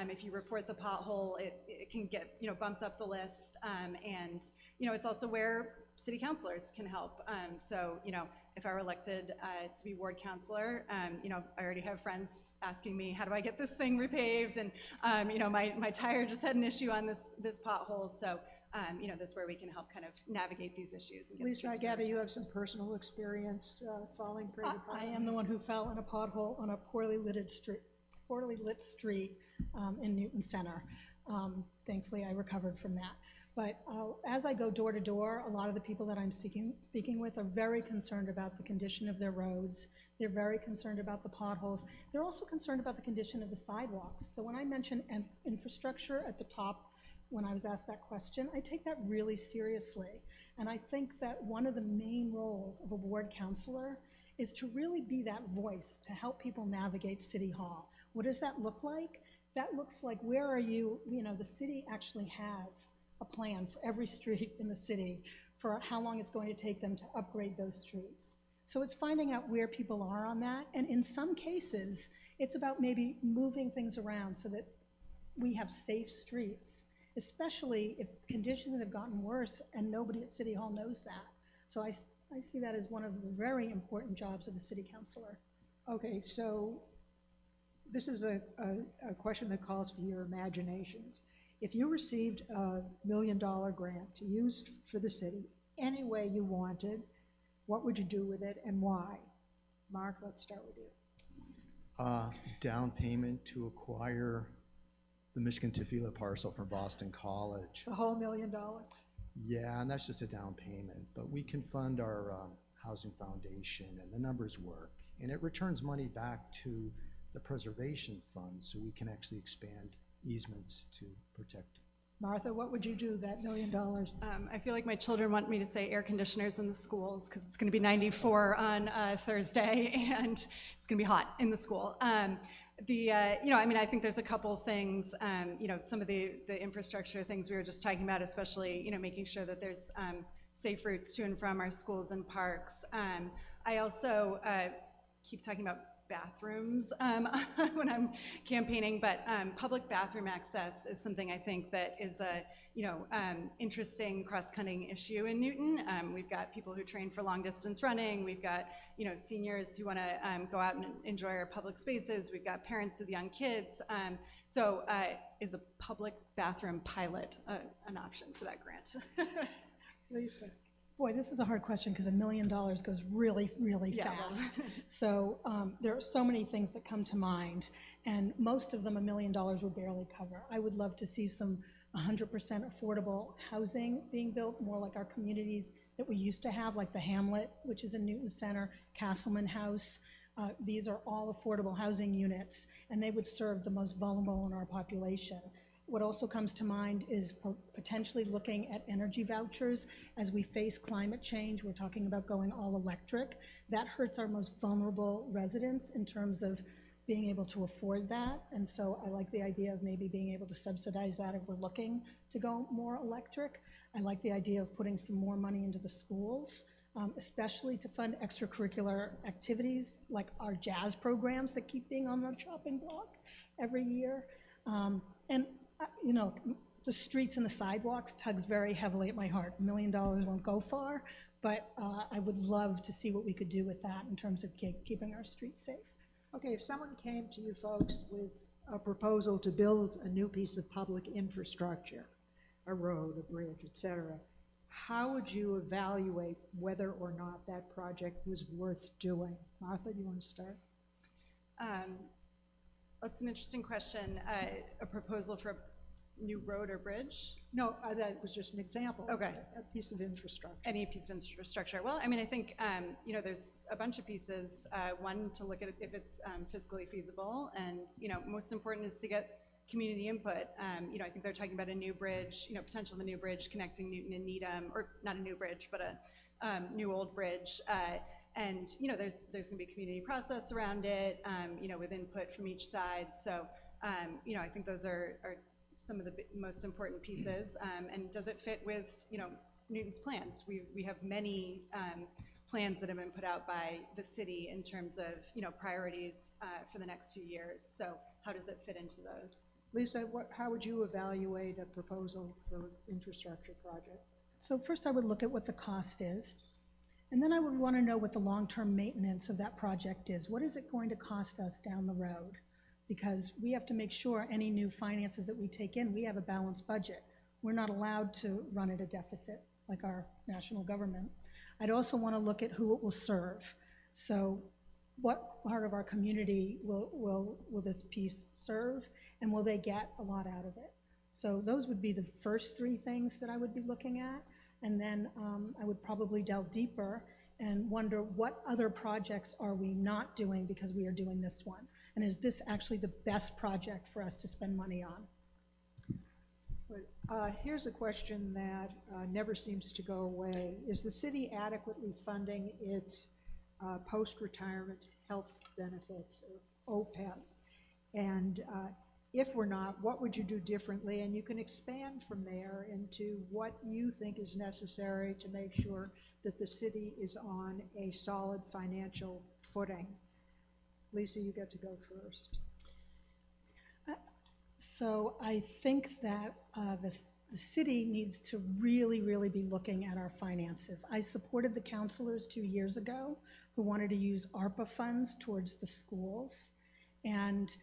If you report the pothole, it can get, you know, bumped up the list. And, you know, it's also where city councilors can help. So, you know, if I were elected to be ward councilor, you know, I already have friends asking me, how do I get this thing repaved? And, you know, my tire just had an issue on this pothole. So, you know, that's where we can help kind of navigate these issues. And get Lisa, I gather you have some personal experience falling prey to potholes. I am the one who fell in a pothole on a poorly lit street in Newton Center. Thankfully, I recovered from that. But as I go door to door, a lot of the people that I'm speaking with are very concerned about the condition of their roads. They're very concerned about the potholes. They're also concerned about the condition of the sidewalks. So when I mention infrastructure at the top, when I was asked that question, I take that really seriously. And I think that one of the main roles of a ward councilor is to really be that voice to help people navigate City Hall. What does that look like? That looks like, where are you? You know, the city actually has a plan for every street in the city for how long it's going to take them to upgrade those streets. So it's finding out where people are on that. And in some cases, it's about maybe moving things around so that we have safe streets, especially if conditions have gotten worse and nobody at City Hall knows that. So I see that as one of the very important jobs of a city councilor. Okay, so this is a question that calls for your imaginations. If you received a $1 million grant to use for the city any way you wanted, what would you do with it and why? Mark, let's start with you. Down payment to acquire the Michigan Tefila parcel from Boston College. The whole $1 million? Yeah, and that's just a down payment, but we can fund our housing foundation, and the numbers work, and it returns money back to the preservation fund, so we can actually expand easements to protect. Martha, what would you do that $1 million? I feel like my children want me to say air conditioners in the schools because it's going to be 94 on Thursday, and it's going to be hot in the school. You know, I mean, I think there's a couple things, you know, some of the infrastructure things we were just talking about, especially, you know, making sure that there's safe routes to and from our schools and parks. I also keep talking about bathrooms when I'm campaigning, but public bathroom access is something I think that is a interesting cross-cutting issue in Newton. We've got people who train for long distance running. We've got seniors who want to go out and enjoy our public spaces. We've got parents with young kids. So is a public bathroom pilot an option for that grant? Lisa? Boy, this is a hard question because $1 million goes really, really fast. So there are so many things that come to mind, and most of them $1 million would barely cover. I would love to see some 100% affordable housing being built, more like our communities that we used to have, like the Hamlet, which is in Newton Center, Castleman House. These are all affordable housing units, and they would serve the most vulnerable in our population. What also comes to mind is potentially looking at energy vouchers. As we face climate change, we're talking about going all electric. That hurts our most vulnerable residents in terms of being able to afford that. And so I like the idea of maybe being able to subsidize that if we're looking to go more electric. I like the idea of putting some more money into the schools, especially to fund extracurricular activities like our jazz programs that keep being on the chopping block every year. The streets and the sidewalks tugs very heavily at my heart. $1 million won't go far, but I would love to see what we could do with that in terms of keeping our streets safe. Okay, if someone came to you folks with a proposal to build a new piece of public infrastructure, a road, a bridge, et cetera, how would you evaluate whether or not that project was worth doing? Martha, do you want to start? That's an interesting question. A proposal for a new road or bridge? No, that was just an example. Okay. A piece of infrastructure. Any piece of infrastructure. Well, I mean, I think, there's a bunch of pieces. One, to look at if it's fiscally feasible, and, most important is to get community input. I think they're talking about a new bridge, potential of a new bridge connecting Newton and Needham, or not a new bridge, but a new old bridge. And, there's going to be a community process around it, with input from each side. So, I think those are some of the most important pieces. And does it fit with, Newton's plans? We have many plans that have been put out by the city in terms of, priorities for the next few years. So how does it fit into those? Lisa, how would you evaluate a proposal for infrastructure project? So first I would look at what the cost is, and then I would want to know what the long-term maintenance of that project is. What is it going to cost us down the road? Because we have to make sure any new finances that we take in, we have a balanced budget. We're not allowed to run at a deficit like our national government. I'd also want to look at who it will serve. So what part of our community will this piece serve, and will they get a lot out of it? So those would be the first three things that I would be looking at, and then I would probably delve deeper and wonder what other projects are we not doing because we are doing this one, and is this actually the best project for us to spend money on? Here's a question that never seems to go away. Is the city adequately funding its post-retirement health benefits, or OPEB? And if we're not, what would you do differently? And you can expand from there into what you think is necessary to make sure that the city is on a solid financial footing. Lisa, you get to go first. So I think that the city needs to really, really be looking at our finances. I supported the councilors 2 years ago who wanted to use ARPA funds towards the schools. And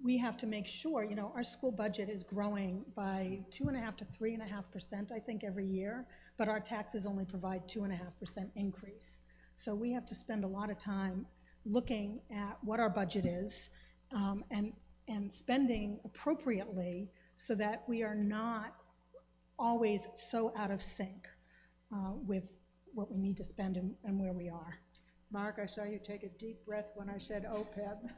we have to make sure, our school budget is growing by 2.5% to 3.5%, I think, every year, but our taxes only provide 2.5% increase. So we have to spend a lot of time looking at what our budget is and spending appropriately so that we are not always so out of sync with what we need to spend and where we are. Mark, I saw you take a deep breath when I said OPEB.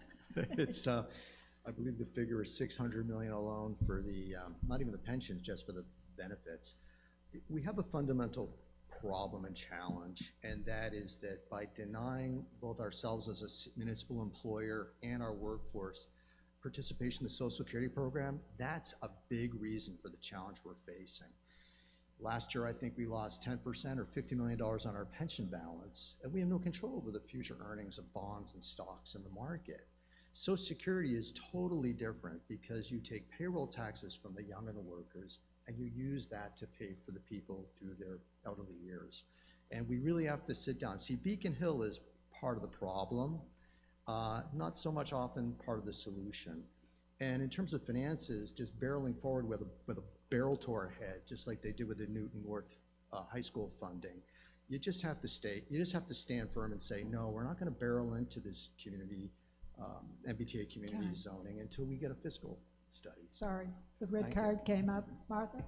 It's, I believe the figure is 600 million alone for the, not even the pensions, just for the benefits. We have a fundamental problem and challenge, and that is that by denying both ourselves as a municipal employer and our workforce participation in the Social Security program, that's a big reason for the challenge we're facing. Last year, I think we lost 10% or $50 million on our pension balance, and we have no control over the future earnings of bonds and stocks in the market. Social Security is totally different because you take payroll taxes from the young and the workers, and you use that to pay for the people through their elderly years. And we really have to sit down. See, Beacon Hill is part of the problem, not so much often part of the solution. And in terms of finances, just barreling forward with a barrel to our head, just like they did with the Newton North High School funding, you just have to stand firm and say, no, we're not going to barrel into this community, MBTA community zoning until we get a fiscal study. Sorry, the red card came up. Martha?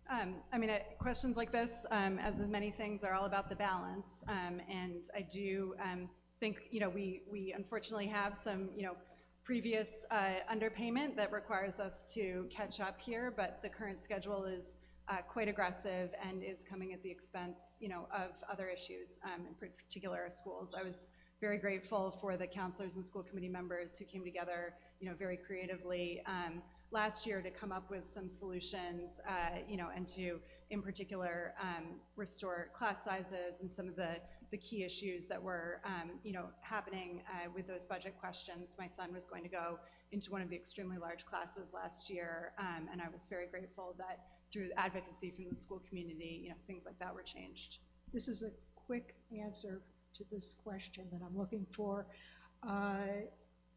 I mean, questions like this, as with many things, are all about the balance. And I do think, we unfortunately have some, previous underpayment that requires us to catch up here, but the current schedule is quite aggressive and is coming at the expense, of other issues, in particular our schools. I was very grateful for the counselors and school committee members who came together, very creatively last year to come up with some solutions, and to, in particular, restore class sizes and some of the key issues that were, happening with those budget questions. My son was going to go into one of the extremely large classes last year, and I was very grateful that through advocacy from the school community, things like that were changed. This is a quick answer to this question that I'm looking for.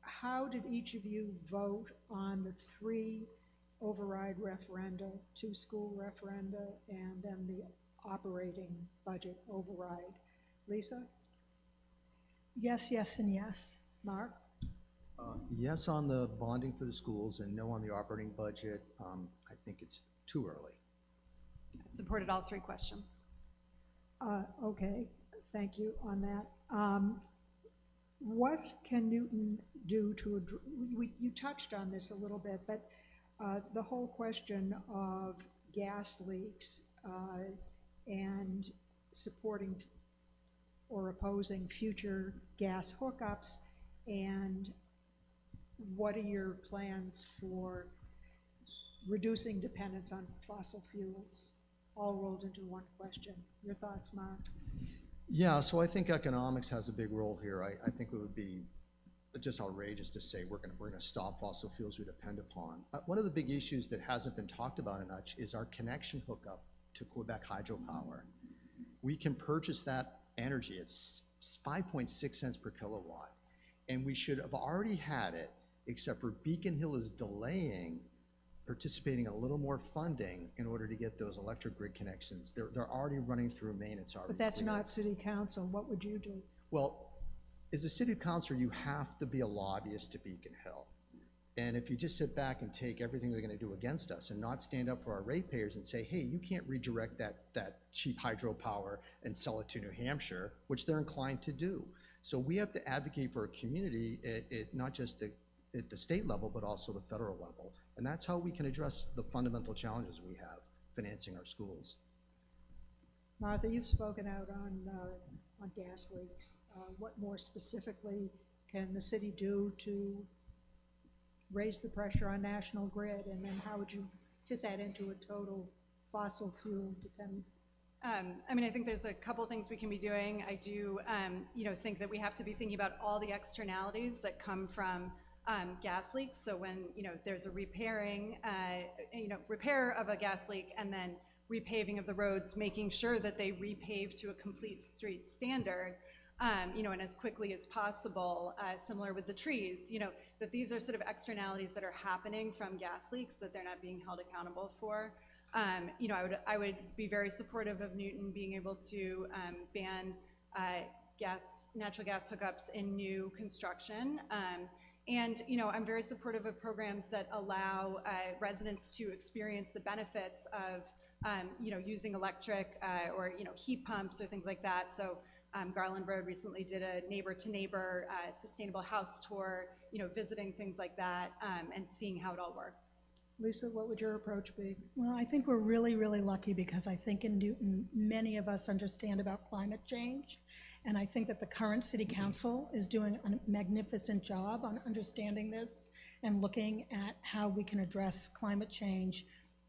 How did each of you vote on the 3 override referenda, 2 school referenda, and then the operating budget override? Lisa? Yes, yes, and yes. Mark? Yes on the bonding for the schools and no on the operating budget. I think it's too early. I supported all 3 questions. Okay, thank you on that. What can Newton do to, you touched on this a little bit, but the whole question of gas leaks and supporting or opposing future gas hookups, and what are your plans for reducing dependence on fossil fuels? All rolled into one question. Your thoughts, Mark? Yeah, so I think economics has a big role here. I think it would be just outrageous to say we're going to stop fossil fuels we depend upon. One of the big issues that hasn't been talked about enough is our connection hookup to Quebec hydropower. We can purchase that energy. It's 5.6 cents per kilowatt, and we should have already had it, except for Beacon Hill is delaying participating in a little more funding in order to get those electric grid connections. They're already running through Maine. It's already But that's clear. not city council. What would you do? Well, as a city councilor, you have to be a lobbyist to Beacon Hill. And if you just sit back and take everything they're going to do against us and not stand up for our ratepayers and say, hey, you can't redirect that cheap hydropower and sell it to New Hampshire, which they're inclined to do. So we have to advocate for a community, not just at the state level, but also the federal level. And that's how we can address the fundamental challenges we have financing our schools. Martha, you've spoken out on gas leaks. What more specifically can the city do to raise the pressure on National Grid, and then how would you fit that into a total fossil fuel dependence? I mean, I think there's a couple things we can be doing. I do, think that we have to be thinking about all the externalities that come from gas leaks. So when, there's a repair of a gas leak and then repaving of the roads, making sure that they repave to a complete street standard, and as quickly as possible, similar with the trees, that these are sort of externalities that are happening from gas leaks that they're not being held accountable for. I would be very supportive of Newton being able to ban natural gas hookups in new construction. And I'm very supportive of programs that allow residents to experience the benefits of using electric or heat pumps or things like that. So Garland Road recently did a neighbor-to-neighbor sustainable house tour, visiting things like that and seeing how it all works. Lisa, what would your approach be? Well, I think we're really, really lucky because I think in Newton, many of us understand about climate change. And I think that the current city council is doing a magnificent job on understanding this and looking at how we can address climate change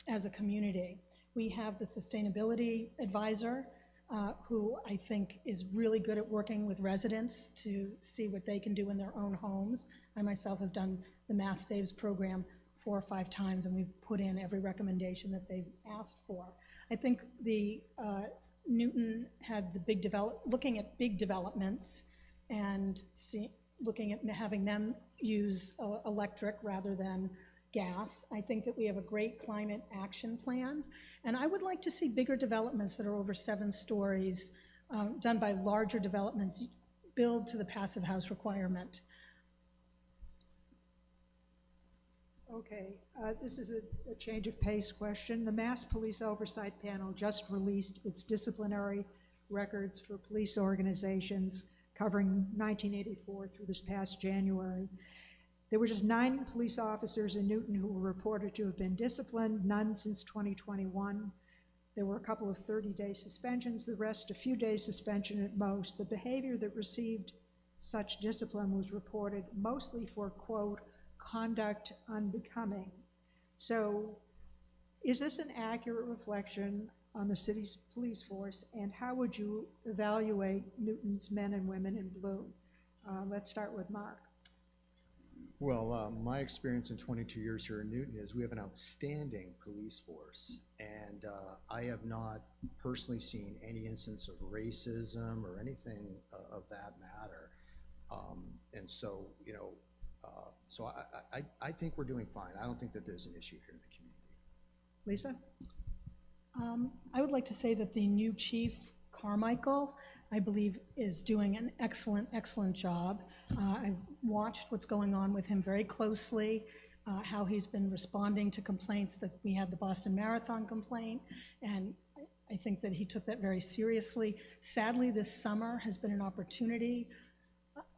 as a community. We have the sustainability advisor, who I think is really good at working with residents to see what they can do in their own homes. I myself have done the Mass Saves program 4 or 5 times, and we've put in every recommendation that they've asked for. I think the Newton had the looking at big developments and looking at having them use electric rather than gas. I think that we have a great climate action plan, and I would like to see bigger developments that are over 7 stories, done by larger developments, build to the passive house requirement. Okay, this is a change of pace question. The Mass Police Oversight Panel just released its disciplinary records for police organizations covering 1984 through this past January. There were just 9 police officers in Newton who were reported to have been disciplined, none since 2021. There were a couple of 30-day suspensions, the rest a few days suspension at most. The behavior that received such discipline was reported mostly for, quote, conduct unbecoming. So is this an accurate reflection on the city's police force, and how would you evaluate Newton's men and women in blue? Let's start with Mark. Well, my experience in 22 years here in Newton is we have an outstanding police force, and I have not personally seen any instance of racism or anything of that matter. And so, you know, so I think we're doing fine. I don't think that there's an issue here in the community. Lisa? I would like to say that the new chief, Carmichael, I believe is doing an excellent, excellent job. I've watched what's going on with him very closely, how he's been responding to complaints that we had the Boston Marathon complaint, and I think that he took that very seriously. Sadly, this summer has been an opportunity,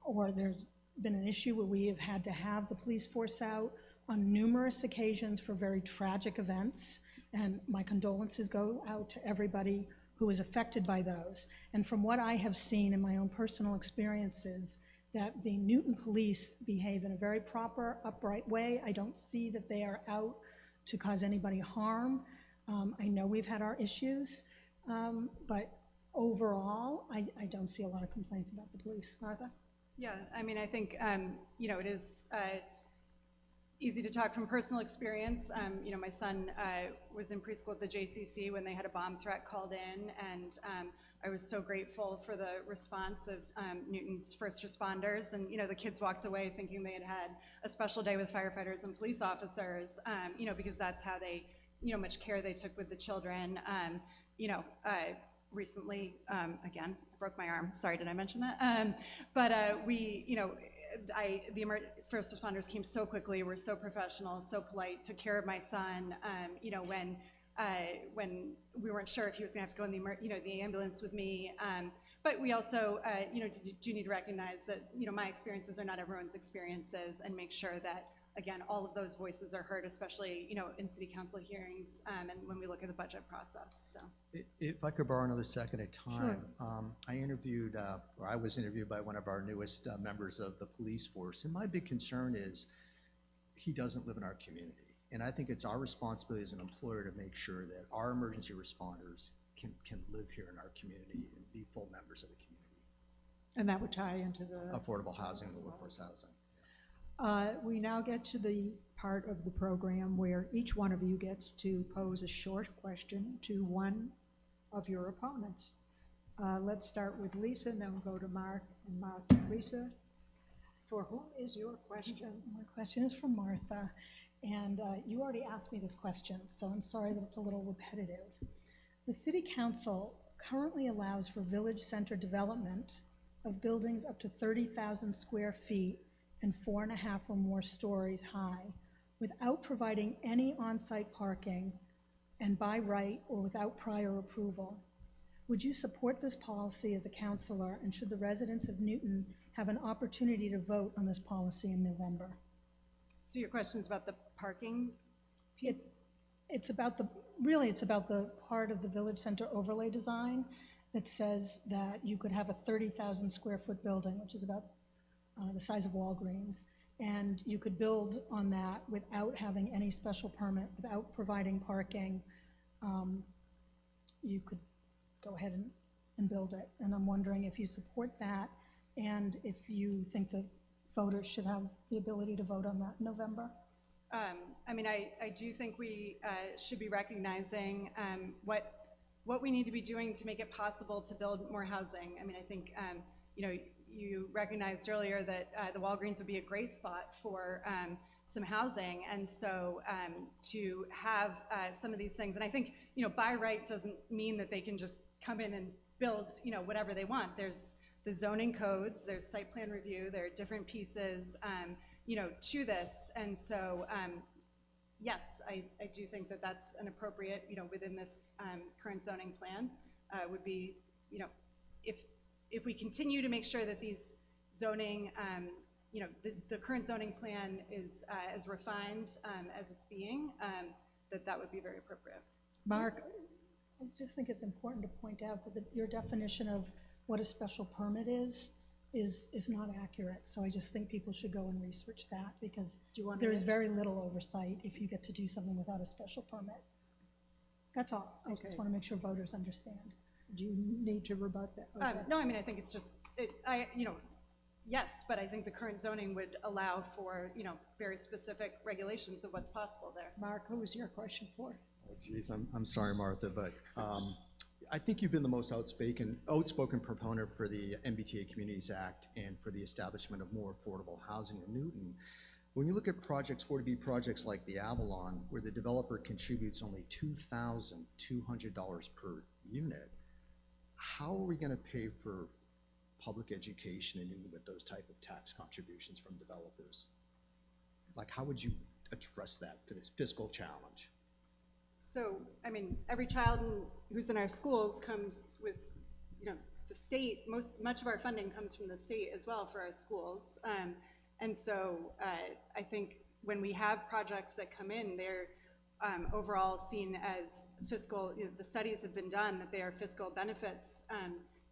or there's been an issue where we have had to have the police force out on numerous occasions for very tragic events, and my condolences go out to everybody who is affected by those. And from what I have seen in my own personal experiences, that the Newton police behave in a very proper, upright way. I don't see that they are out to cause anybody harm. I know we've had our issues, but overall, I don't see a lot of complaints about the police. Martha? Yeah, I mean, I think, you know, it is easy to talk from personal experience. You know, my son was in preschool at the JCC when they had a bomb threat called in, and I was so grateful for the response of Newton's first responders. And, you know, the kids walked away thinking they had had a special day with firefighters and police officers, you know, because that's how they, you know, much care they took with the children. You know, recently, again, I broke my arm. Sorry, did I mention that? But we, you know, the first responders came so quickly, were so professional, so polite, took care of my son. You know, when we weren't sure if he was going to have to go in the ambulance with me. But we also, you know, do need to recognize that, you know, my experiences are not everyone's experiences, and make sure that, again, all of those voices are heard, especially, you know, in city council hearings, and when we look at the budget process. So, if I could borrow another second at time, Sure. I interviewed, or I was interviewed by one of our newest members of the police force, and my big concern is he doesn't live in our community. And I think it's our responsibility as an employer to make sure that our emergency responders can live here in our community and be full members of the community. And that would tie into the Affordable housing and workforce housing. We now get to the part of the program where each one of you gets to pose a short question to one of your opponents. Let's start with Lisa, and then we'll go to Mark, and Mark to Lisa. For whom is your question? My question is from Martha, and you already asked me this question, so I'm sorry that it's a little repetitive. The City Council currently allows for village center development of buildings up to 30,000 square feet and 4.5 or more stories high, without providing any on-site parking and by right or without prior approval. Would you support this policy as a councilor, and should the residents of Newton have an opportunity to vote on this policy in November? so your question is about the parking piece? It's about the part of the village center overlay design that says that you could have a 30,000 square foot building, which is about the size of Walgreens, and you could build on that without having any special permit, without providing parking, you could go ahead and build it. And I'm wondering if you support that, and if you think that voters should have the ability to vote on that in November. I mean, I do think we should be recognizing what we need to be doing to make it possible to build more housing. I mean, I think, you know, you recognized earlier that the Walgreens would be a great spot for some housing, and so to have some of these things, and I think, you know, by right doesn't mean that they can just come in and build, you know, whatever they want. There's the zoning codes, there's site plan review, there are different pieces, you know, to this, and so yes, I do think that that's an appropriate, you know, within this current zoning plan, would be, you know, if we continue to make sure that these zoning, you know, the current zoning plan is as refined as it's being, that would be very appropriate. Mark? I just think it's important to point out that your definition of what a special permit is not accurate. So I just think people should go and research that, because there is very little oversight if you get to do something without a special permit. That's all. I just want to make sure voters understand. Do you need to rebut that? Okay. No, I mean, I think it's just, you know, yes, but I think the current zoning would allow for, you know, very specific regulations of what's possible there. Mark, who was your question for? Oh, geez, I'm sorry, Martha, but I think you've been the most outspoken proponent for the MBTA Communities Act and for the establishment of more affordable housing in Newton. When you look at projects, 40B projects like the Avalon, where the developer contributes only $2,200 per unit, how are we going to pay for public education in Newton with those type of tax contributions from developers? Like, how would you address that fiscal challenge? So, I mean, every child who's in our schools comes with, you know, the state, much of our funding comes from the state as well for our schools. And so I think when we have projects that come in, they're overall seen as fiscal, you know, the studies have been done that they are fiscal benefits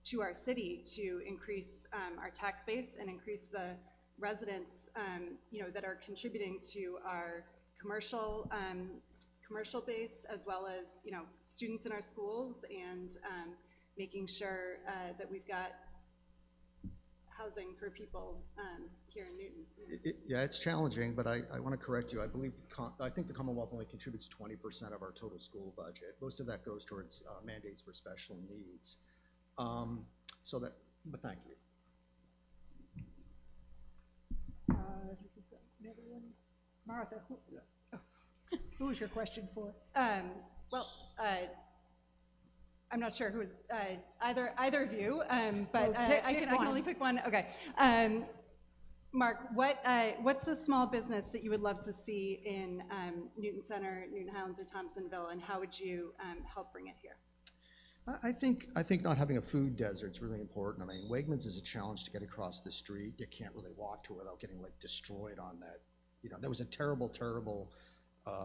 to our city to increase our tax base and increase the residents, you know, that are contributing to our commercial base, as well as, you know, students in our schools, and making sure that we've got housing for people here in Newton. Yeah, it's challenging, but I want to correct you. I believe I think the Commonwealth only contributes 20% of our total school budget. Most of that goes towards mandates for special needs. But thank you. Martha, who was your question for? Well, I'm not sure who either of you, but I can only pick one. Okay. Mark, what's a small business that you would love to see in Newton Center, Newton Highlands, or Thompsonville, and how would you help bring it here? I think not having a food desert is really important. I mean, Wegmans is a challenge to get across the street. You can't really walk to it without getting like destroyed on that. You know, that was a terrible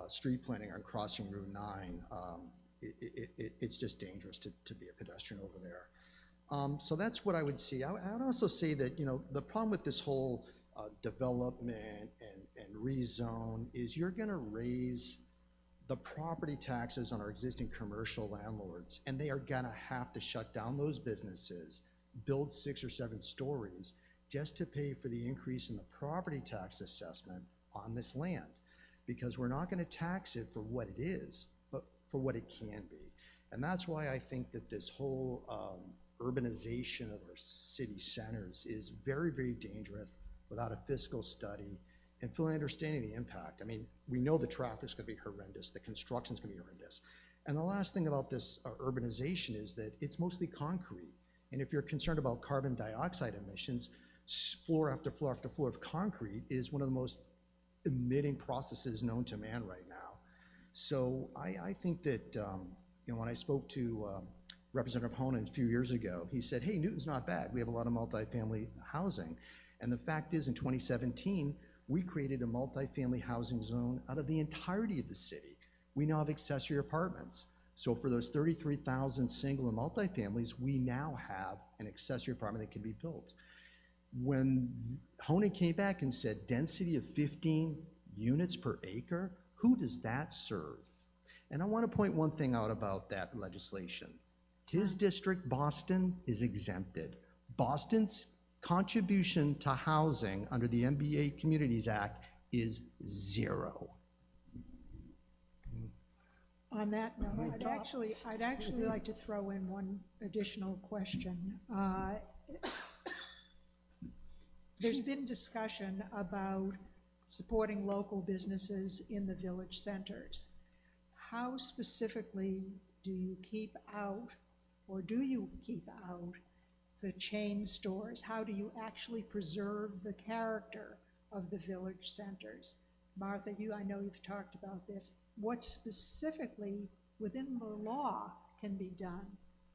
street planning on crossing Route 9. It's just dangerous to be a pedestrian over there. So that's what I would see. I would also say that, you know, the problem with this whole development and rezone is you're going to raise the property taxes on our existing commercial landlords, and they are going to have to shut down those businesses, build 6 or 7 stories just to pay for the increase in the property tax assessment on this land, because we're not going to tax it for what it is, but for what it can be. And that's why I think that this whole urbanization of our city centers is very, very dangerous without a fiscal study and fully understanding the impact. I mean, we know the traffic's going to be horrendous, the construction's going to be horrendous. And the last thing about this urbanization is that it's mostly concrete. And if you're concerned about carbon dioxide emissions, floor after floor after floor of concrete is one of the most emitting processes known to man right now. So I think that, you know, when I spoke to Representative Honan a few years ago, he said, hey, Newton's not bad. We have a lot of multifamily housing. And the fact is, in 2017, we created a multifamily housing zone out of the entirety of the city. We now have accessory apartments. So for those 33,000 single and multifamilies, we now have an accessory apartment that can be built. When Honan came back and said density of 15 units per acre, who does that serve? And I want to point one thing out about that legislation. His district, Boston, is exempted. Boston's contribution to housing under the MBA Communities Act is 0. On that note, I'd actually like to throw in one additional question. There's been discussion about supporting local businesses in the village centers. How specifically do you keep out, or do you keep out, the chain stores? How do you actually preserve the character of the village centers? Martha, I know you've talked about this. What specifically within the law can be done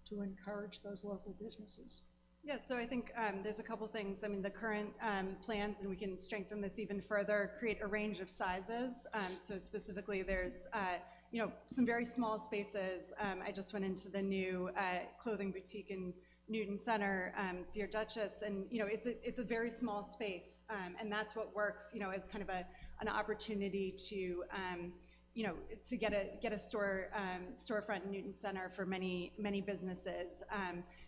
to encourage those local businesses? Yeah, so I think there's a couple things. I mean, the current plans, and we can strengthen this even further, create a range of sizes. So specifically, there's some very small spaces. I just went into the new clothing boutique in Newton Center, Dear Duchess, and it's a very small space, and that's what works, as kind of an opportunity to to get a storefront in Newton Center for many businesses.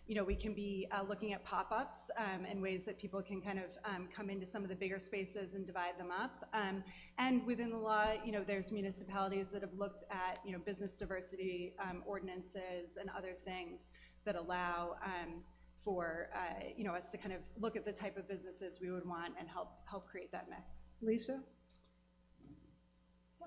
We can be looking at pop-ups and ways that people can kind of come into some of the bigger spaces and divide them up. And within the law, there's municipalities that have looked at business diversity ordinances and other things that allow for us to kind of look at the type of businesses we would want and help create that mix. Lisa?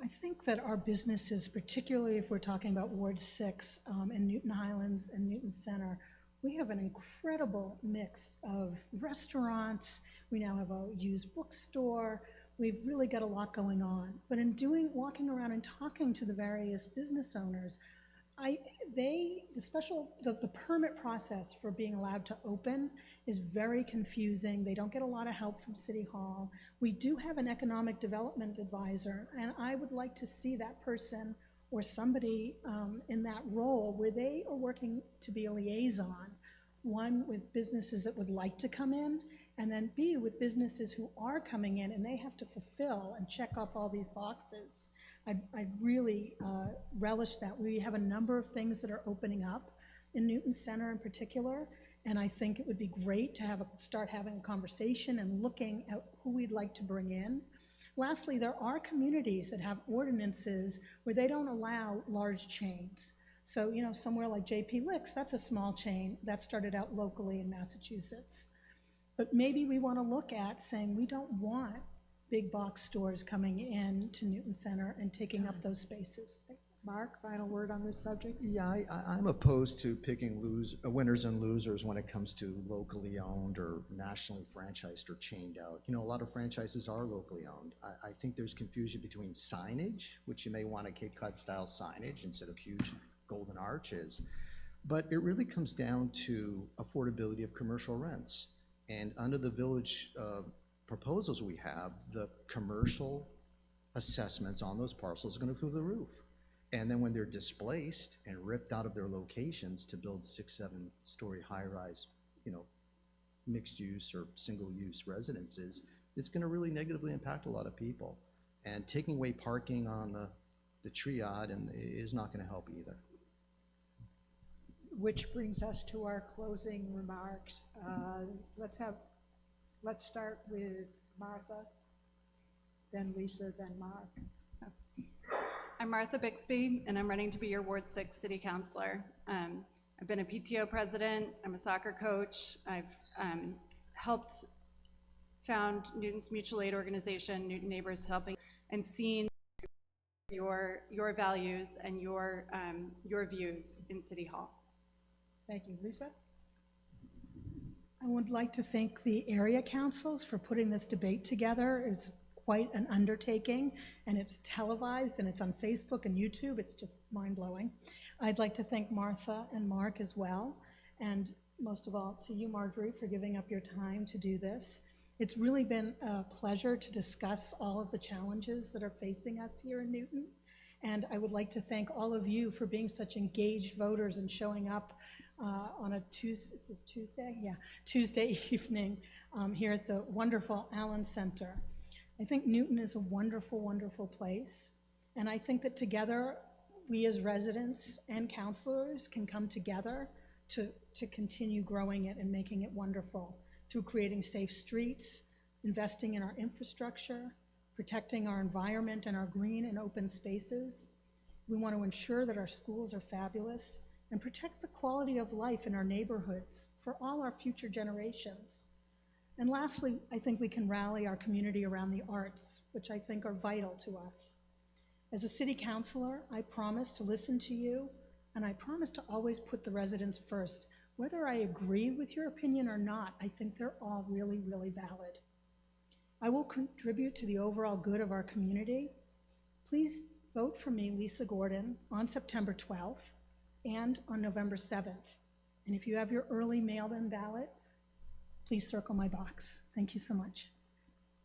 I think that our businesses, particularly if we're talking about Ward 6 and Newton Highlands and Newton Center, we have an incredible mix of restaurants. We now have a used bookstore. We've really got a lot going on. But in walking around and talking to the various business owners, the permit process for being allowed to open is very confusing. They don't get a lot of help from City Hall. We do have an economic development advisor, and I would like to see that person or somebody in that role where they are working to be a liaison, one with businesses that would like to come in, and then B, with businesses who are coming in and they have to fulfill and check off all these boxes. I really relish that. We have a number of things that are opening up in Newton Center in particular, and I think it would be great to start having a conversation and looking at who we'd like to bring in. Lastly, there are communities that have ordinances where they don't allow large chains. So, somewhere like JP Licks, that's a small chain that started out locally in Massachusetts. But maybe we want to look at saying we don't want big box stores coming in to Newton Center and taking up those spaces. Mark, final word on this subject? Yeah, I'm opposed to picking winners and losers when it comes to locally owned or nationally franchised or chained out. A lot of franchises are locally owned. I think there's confusion between signage, which you may want a Cape Cod style signage instead of huge golden arches, but it really comes down to affordability of commercial rents. And under the village proposals we have, the commercial assessments on those parcels are going to go through the roof. And then when they're displaced and ripped out of their locations to build 6-7 story high-rise, mixed use or single use residences, it's going to really negatively impact a lot of people. And taking away parking on the triad is not going to help either. Which brings us to our closing remarks. Let's start with Martha, then Lisa, then Mark. I'm Martha Bixby, and I'm running to be your Ward 6 City Councilor. I've been a PTO president, I'm a soccer coach, I've helped found Newton's mutual aid organization, Newton Neighbors Helping, and seen your values and your views in City Hall. Thank you. Lisa? I would like to thank the area councils for putting this debate together. It's quite an undertaking, and it's televised, and it's on Facebook and YouTube. It's just mind-blowing. I'd like to thank Martha and Mark as well, and most of all to you, Marjorie, for giving up your time to do this. It's really been a pleasure to discuss all of the challenges that are facing us here in Newton, and I would like to thank all of you for being such engaged voters and showing up on a Tuesday evening here at the wonderful Allen Center. I think Newton is a wonderful, wonderful place, and I think that together we as residents and counselors can come together to continue growing it and making it wonderful through creating safe streets, investing in our infrastructure, protecting our environment and our green and open spaces. We want to ensure that our schools are fabulous and protect the quality of life in our neighborhoods for all our future generations. And lastly, I think we can rally our community around the arts, which I think are vital to us. As a city councilor, I promise to listen to you, and I promise to always put the residents first. Whether I agree with your opinion or not, I think they're all really, really valid. I will contribute to the overall good of our community. Please vote for me, Lisa Gordon, on September 12th and on November 7th. And if you have your early mail-in ballot, please circle my box. Thank you so much.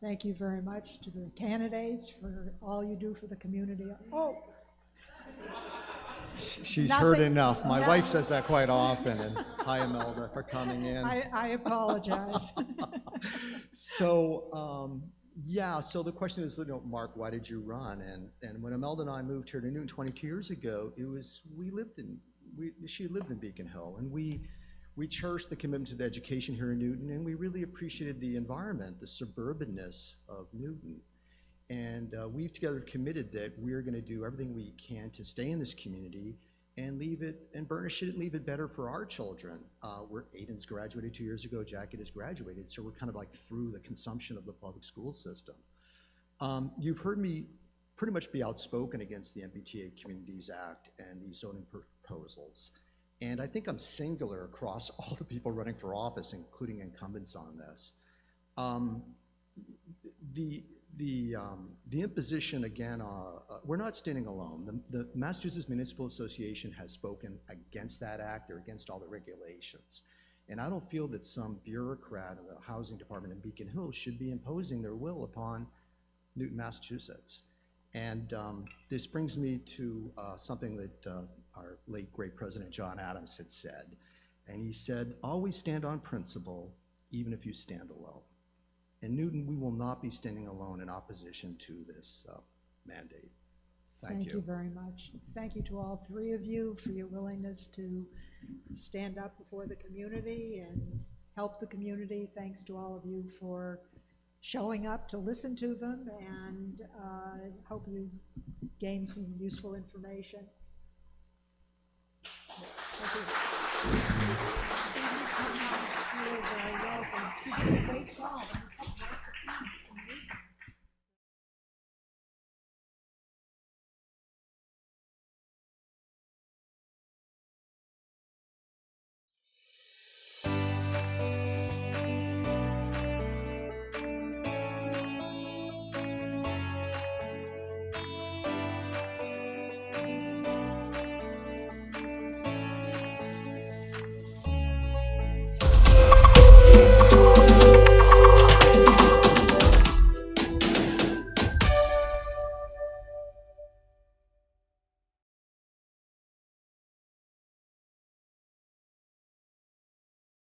Thank you very much to the candidates for all you do for the community. Oh, She's Nothing- heard enough. My no. wife says that quite often, and hi, Imelda, for coming in. I apologize. So, yeah, so the question is, Mark, why did you run? And when Imelda and I moved here to Newton 22 years ago, she lived in Beacon Hill, and we cherished the commitment to the education here in Newton, and we really appreciated the environment, the suburbanness of Newton. And we've together committed that we're going to do everything we can to stay in this community and leave it and burnish it and leave it better for our children. Aiden's graduated 2 years ago, Jackie has graduated, so we're kind of like through the consumption of the public school system. You've heard me pretty much be outspoken against the MBTA Communities Act and these zoning proposals. And I think I'm singular across all the people running for office, including incumbents on this. The imposition, again, we're not standing alone. The Massachusetts Municipal Association has spoken against that act or against all the regulations. And I don't feel that some bureaucrat in the housing department in Beacon Hill should be imposing their will upon Newton, Massachusetts. And this brings me to something that our late great President John Adams had said. And he said, always stand on principle, even if you stand alone. In Newton, we will not be standing alone in opposition to this mandate. Thank you. Thank you very much. Thank you to all three of you for your willingness to stand up before the community and help the community. Thanks to all of you for showing up to listen to them, and hope you gain some useful information. Thank you. You're very welcome. You did a great job.